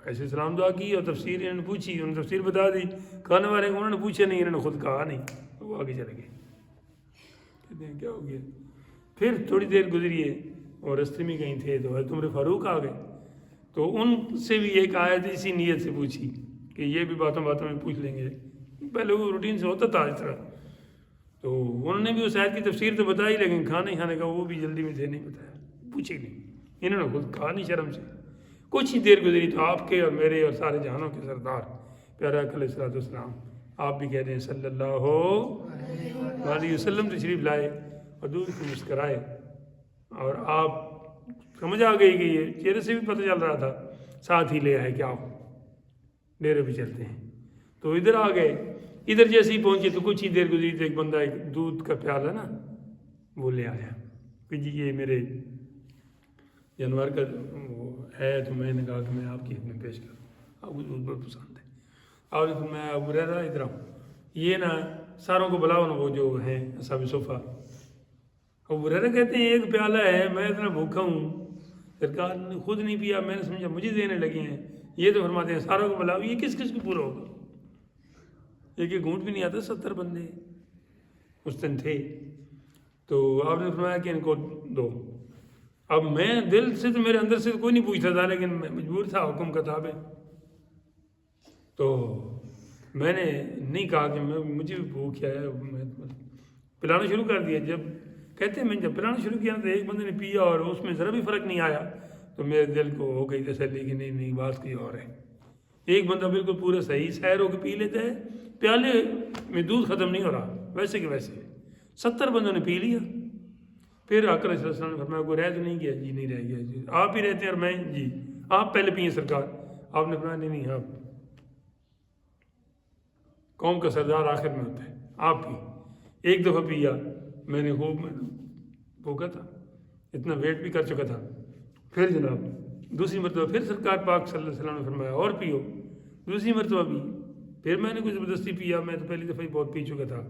ایسے سلام دعا کی اور تفسیر انہوں نے پوچھی، انہوں نے تفسیر بتا دی، کھانے والے کو انہوں نے پوچھا نہیں، انہوں نے خود کہا نہیں، وہ آگے چلے گئے۔ کہتے ہیں کیا ہو گیا؟ پھر تھوڑی دیر گزری ہے اور رستے میں کہیں تھے تو حضرت عمر فاروق آ گئے، تو ان سے بھی ایک آیت اسی نیت سے پوچھی کہ یہ بھی باتوں میں پوچھ لیں گے، پہلے وہ روٹین سے ہوتا تھا اس طرح۔ تو انہوں نے بھی اس آیت کی تفسیر تو بتائی، لیکن کھانے کا وہ بھی جلدی میں تھے نہیں بتایا، پوچھے نہیں، انہوں نے خود کہا نہیں شرم سے۔ کچھ ہی دیر گزری تو آپ کے اور میرے اور سارے جہانوں کے سردار پیارا آقا علیہ السلام، آپ بھی کہہ رہے ہیں صلی اللہ علیہ وسلم تشریف لائے اور دور سے مسکرائے، اور آپ سمجھ آ گئی کہ یہ چہرے سے بھی پتہ چل رہا تھا، ساتھ ہی لے آئے کہ آپ ڈیرے پہ چلتے ہیں۔ تو ادھر آ گئے، ادھر جیسے ہی پہنچے تو کچھ ہی دیر گزری تو ایک بندہ ایک دودھ کا پیالہ نا وہ لے آیا کہ جی یہ میرے جانور کا وہ ہے، تو میں نے کہا کہ میں آپ کی خدمت پیش کروں، آپ کو دودھ بہت پسند ہے۔ آپ نے فرمایا ابو ہریرہ ادھر آؤ، یہ نا ساروں کو بلاؤ نا وہ جو ہیں اصحاب صفہ۔ ابو ہریرہ کہتے ہیں ایک پیالہ ہے، میں اتنا بھوکا ہوں، سرکار نے خود نہیں پیا، میں نے سمجھا مجھے دینے لگے ہیں، یہ تو فرماتے ہیں ساروں کو بلاؤ، یہ کس کو پورا ہوگا؟ ایک گھونٹ بھی نہیں آتا، 70 بندے اس دن تھے۔ تو آپ نے فرمایا کہ ان کو دو، اب میں دل سے تو میرے اندر سے تو کوئی نہیں پوچھتا تھا، لیکن میں مجبور تھا، حکم کتاب ہے. تو میں نے نہیں کہا کہ مجھے بھی بھوک ہے، میں پلانا شروع کر دیا. جب کہتے ہیں میں جب پلانا شروع کیا تو ایک بندے نے پیا اور اس میں ذرا بھی فرق نہیں آیا، تو میرے دل کو ہو گئی تسلی کہ نہیں بات کوئی اور ہے. ایک بندہ بالکل پورا صحیح سیر ہو کے پی لیتا ہے، پیالے میں دودھ ختم نہیں ہو رہا ویسے کہ ویسے. 70 بندوں نے پی لیا. پھر آقا علیہ السلام نے فرمایا کوئی رہ تو نہیں گیا؟ جی نہیں رہ گیا. جی آپ ہی رہتے ہیں اور میں؟ جی آپ پہلے پیئیں سرکار. آپ نے فرمایا نہیں آپ قوم کا سردار آخر میں ہوتا ہے، آپ ہی. ایک دفعہ پیا، میں نے خوب بھوکا تھا، اتنا ویٹ بھی کر چکا تھا. پھر جناب دوسری مرتبہ پھر سرکار پاک صلی اللہ علیہ وسلم نے فرمایا اور پیو. دوسری مرتبہ بھی. پھر میں نے کوئی زبردستی پیا، میں تو پہلی دفعہ ہی بہت پی چکا تھا،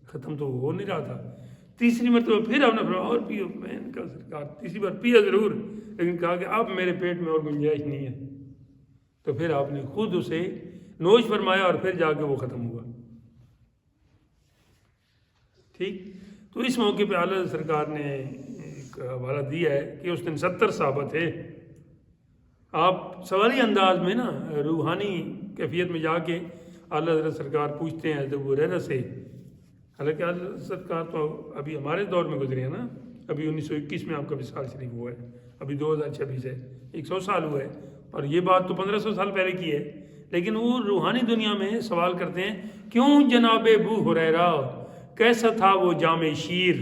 ختم تو ہو نہیں رہا تھا. تیسری مرتبہ پھر آپ نے فرمایا اور پیو. میں نے کہا سرکار تیسری بار پیا ضرور، لیکن کہا کہ اب میرے پیٹ میں اور گنجائش نہیں ہے. تو پھر آپ نے خود اسے نوش فرمایا اور پھر جا کے وہ ختم ہوا. ٹھیک. تو اس موقع پہ اعلیٰ سرکار نے ایک حوالہ دیا ہے کہ اس دن 70 صحابہ تھے. آپ سوالی انداز میں نا روحانی کیفیت میں جا کے اعلیٰ حضرت سرکار پوچھتے ہیں حضرت ابو ہریرہ سے. حالانکہ اعلیٰ سرکار تو ابھی ہمارے دور میں گزرے ہیں نا، ابھی 1921 میں آپ کا وصال شریف ہوا ہے، ابھی 2026 ہے، 100 سال ہوا ہے. اور یہ بات تو 1500 سال پہلے کی ہے. لیکن وہ روحانی دنیا میں سوال کرتے ہیں کیوں جناب ابو ہریرہ کیسا تھا وہ جام شیر.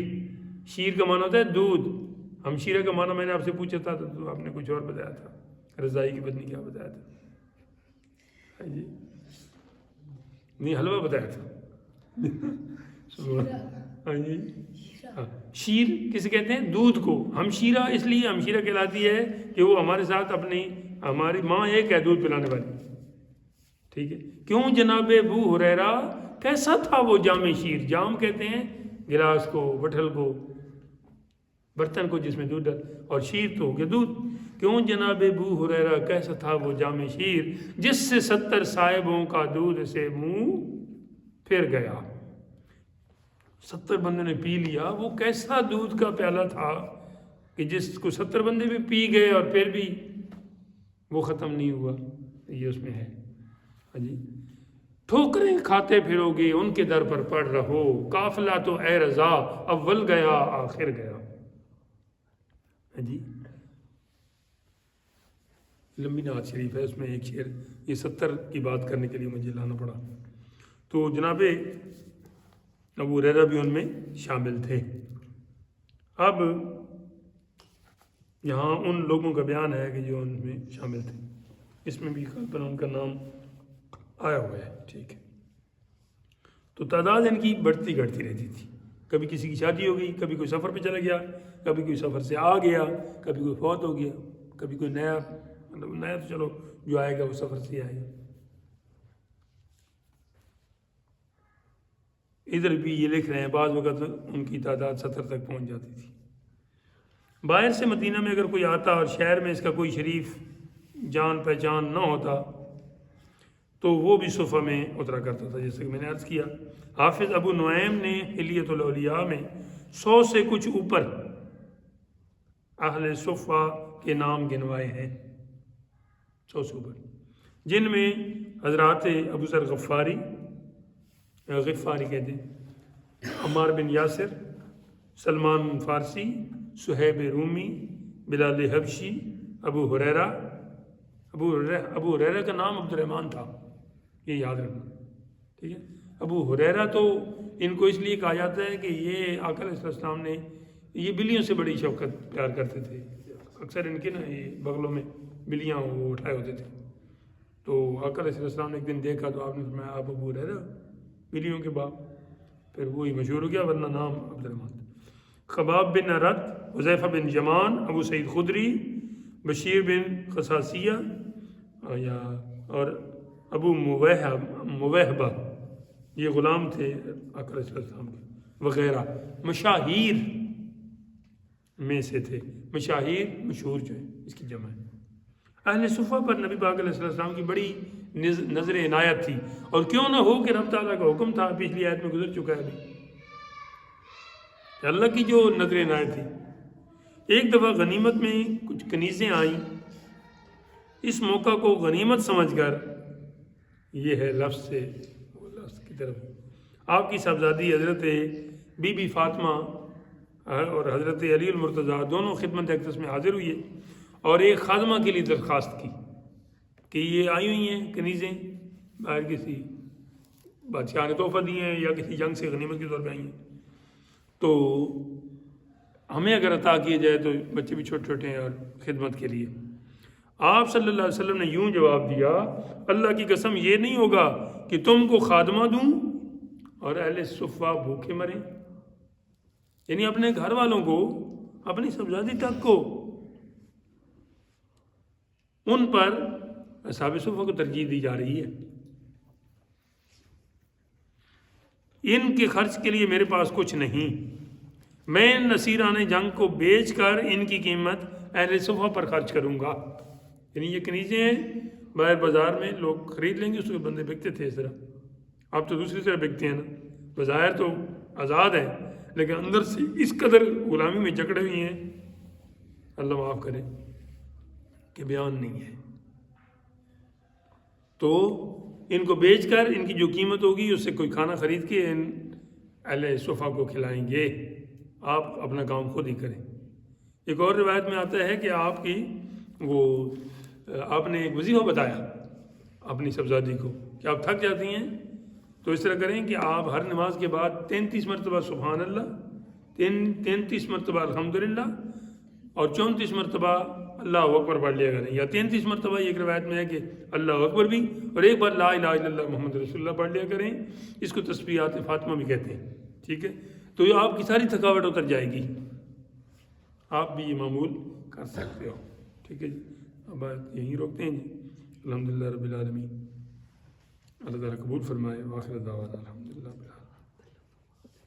شیر کا معنی ہوتا ہے دودھ. ہم شیرہ کا معنی میں نے آپ سے پوچھا تھا تو آپ نے کچھ اور بتایا تھا، رضائی کی پتنی کیا بتایا تھا؟ جی نہیں حلوہ بتایا تھا. ہاں جی شیر کسے کہتے ہیں؟ دودھ کو. ہمشیرہ اس لیے ہمشیرہ کہلاتی ہے کہ وہ ہمارے ساتھ اپنی ہماری ماں ایک ہے دودھ پلانے والی. ٹھیک ہے. کیوں جناب ابو ہریرہ کیسا تھا وہ جام شیر. جام کہتے ہیں گلاس کو، بٹھل کو، برتن کو جس میں دودھ ڈال، اور شیر تو ہو گیا دودھ. کیوں جناب ابو ہریرہ کیسا تھا وہ جام شیر جس سے 70 صاحبوں کا دودھ سے منہ پھر گیا. 70 بندوں نے پی لیا. وہ کیسا دودھ کا پیالہ تھا کہ جس کو 70 بندے بھی پی گئے اور پھر بھی وہ ختم نہیں ہوا. یہ اس میں ہے. ہاں جی. ٹھوکریں کھاتے پھرو گے ان کے در پر پڑ رہو، قافلہ تو اے رضا اول گیا آخر گیا. ہاں جی. لمبی نعت شریف ہے، اس میں ایک شعر، یہ 70 کی بات کرنے کے لیے مجھے لانا پڑا. تو جناب ابو ہریرہ بھی ان میں شامل تھے. اب یہاں ان لوگوں کا بیان ہے کہ جو ان میں شامل تھے. اس میں بھی غالباً ان کا نام آیا ہوا ہے. ٹھیک ہے. تو تعداد ان کی بڑھتی گھٹتی رہتی تھی. کبھی کسی کی شادی ہو گئی، کبھی کوئی سفر پہ چلا گیا، کبھی کوئی سفر سے آ گیا، کبھی کوئی فوت ہو گیا، کبھی کوئی نیا، مطلب نیا تو چلو جو آئے گا وہ سفر سے آئے گا. ادھر بھی یہ لکھ رہے ہیں بعض وقت ان کی تعداد 70 تک پہنچ جاتی تھی. باہر سے مدینہ میں اگر کوئی آتا اور شہر میں اس کا کوئی شریف جان پہچان نہ ہوتا تو وہ بھی صفہ میں اترا کرتا تھا. جیسے کہ میں نے عرض کیا، حافظ ابو نعیم نے حلیۃ الاولیاء میں 100 سے کچھ اوپر اہل صفہ کے نام گنوائے ہیں. 100 سے اوپر، جن میں حضرات ابو ذر غفاری کہتے ہیں، عمار بن یاسر، سلمان فارسی، صہیب رومی، بلال حبشی، ابو ہریرہ. ابو ہریرہ کا نام عبد الرحمن تھا، یہ یاد رکھنا. ٹھیک ہے. ابو ہریرہ تو ان کو اس لیے کہا جاتا ہے کہ یہ آقا علیہ السلام نے، یہ بلیوں سے بڑی شفقت پیار کرتے تھے. اکثر ان کے نا یہ بغلوں میں بلیاں وہ اٹھائے ہوتے تھے. تو آقا علیہ السلام نے ایک دن دیکھا تو آپ نے فرمایا آپ ابو ہریرہ، بلیوں کے باپ. پھر وہی مشہور ہو گیا، ورنہ نام عبد الرحمن. خباب بن ارد، حذیفہ بن یمان، ابو سعید خدری، بشیر بن قصاصیہ اور ابو موہبہ، یہ غلام تھے آقا علیہ السلام کے، وغیرہ مشاہیر میں سے تھے. مشاہیر مشہور جو ہے، اس کی جمع ہے. اہل صفہ پر نبی پاک علیہ السلام کی بڑی نظر عنایت تھی. اور کیوں نہ ہو کہ رب تعالیٰ کا حکم تھا، پچھلی آیت میں گزر چکا ہے ابھی، اللہ کی جو نظر عنایت تھی. ایک دفعہ غنیمت میں کچھ کنیزیں آئیں، اس موقع کو غنیمت سمجھ کر، یہ ہے لفظ سے وہ لفظ کی طرف، آپ کی صاحبزادی حضرت بی بی فاطمہ اور حضرت علی المرتضیٰ دونوں خدمت اقدس میں حاضر ہوئی ہے اور ایک خادمہ کے لیے درخواست کی کہ یہ آئی ہوئی ہیں کنیزیں، باہر کسی بادشاہ نے تحفہ دیے ہیں یا کسی جنگ سے غنیمت کے طور پہ آئی ہیں، تو ہمیں اگر عطا کیے جائے تو بچے بھی چھوٹے چھوٹے ہیں اور خدمت کے لیے۔ آپ صلی اللہ علیہ وسلم نے یوں جواب دیا، اللہ کی قسم یہ نہیں ہوگا کہ تم کو خادمہ دوں اور اہل صفہ بھوکے مریں، یعنی اپنے گھر والوں کو، اپنی صاحبزادی تک کو، ان پر اصحاب صفہ کو ترجیح دی جا رہی ہے۔ ان کے خرچ کے لیے میرے پاس کچھ نہیں، میں نصیران جنگ کو بیچ کر ان کی قیمت اہل صفہ پر خرچ کروں گا۔ یعنی یہ کنیزیں ہیں، باہر بازار میں لوگ خرید لیں گے، اس کے بندے بکتے تھے اس طرح، اب تو دوسری طرح بکتے ہیں نا، بظاہر تو آزاد ہے لیکن اندر سے اس قدر غلامی میں جکڑے ہوئے ہیں، اللہ معاف کرے کہ بیان نہیں ہے۔ تو ان کو بیچ کر ان کی جو قیمت ہوگی اس سے کوئی کھانا خرید کے ان اہل صفہ کو کھلائیں گے، آپ اپنا کام خود ہی کریں۔ ایک اور روایت میں آتا ہے کہ آپ نے ایک وظیفہ بتایا اپنی صاحبزادی کو کہ آپ تھک جاتی ہیں تو اس طرح کریں کہ آپ ہر نماز کے بعد 33 مرتبہ سبحان اللہ، 33 مرتبہ الحمدللہ اور 34 مرتبہ اللہ اکبر پڑھ لیا کریں، یا 33 مرتبہ ایک روایت میں ہے کہ اللہ اکبر بھی، اور ایک بار لا الہ الا اللہ محمد رسول اللہ پڑھ لیا کریں۔ اس کو تسبیحات فاطمہ بھی کہتے ہیں، ٹھیک ہے؟ تو یہ آپ کی ساری تھکاوٹ اتر جائے گی، آپ بھی یہ معمول کر سکتے ہو، ٹھیک ہے جی؟ اب یہیں روکتے ہیں جی۔ الحمدللہ رب العالمین، اللہ تعالیٰ قبول فرمائے، وآخر دعوانا الحمدللہ۔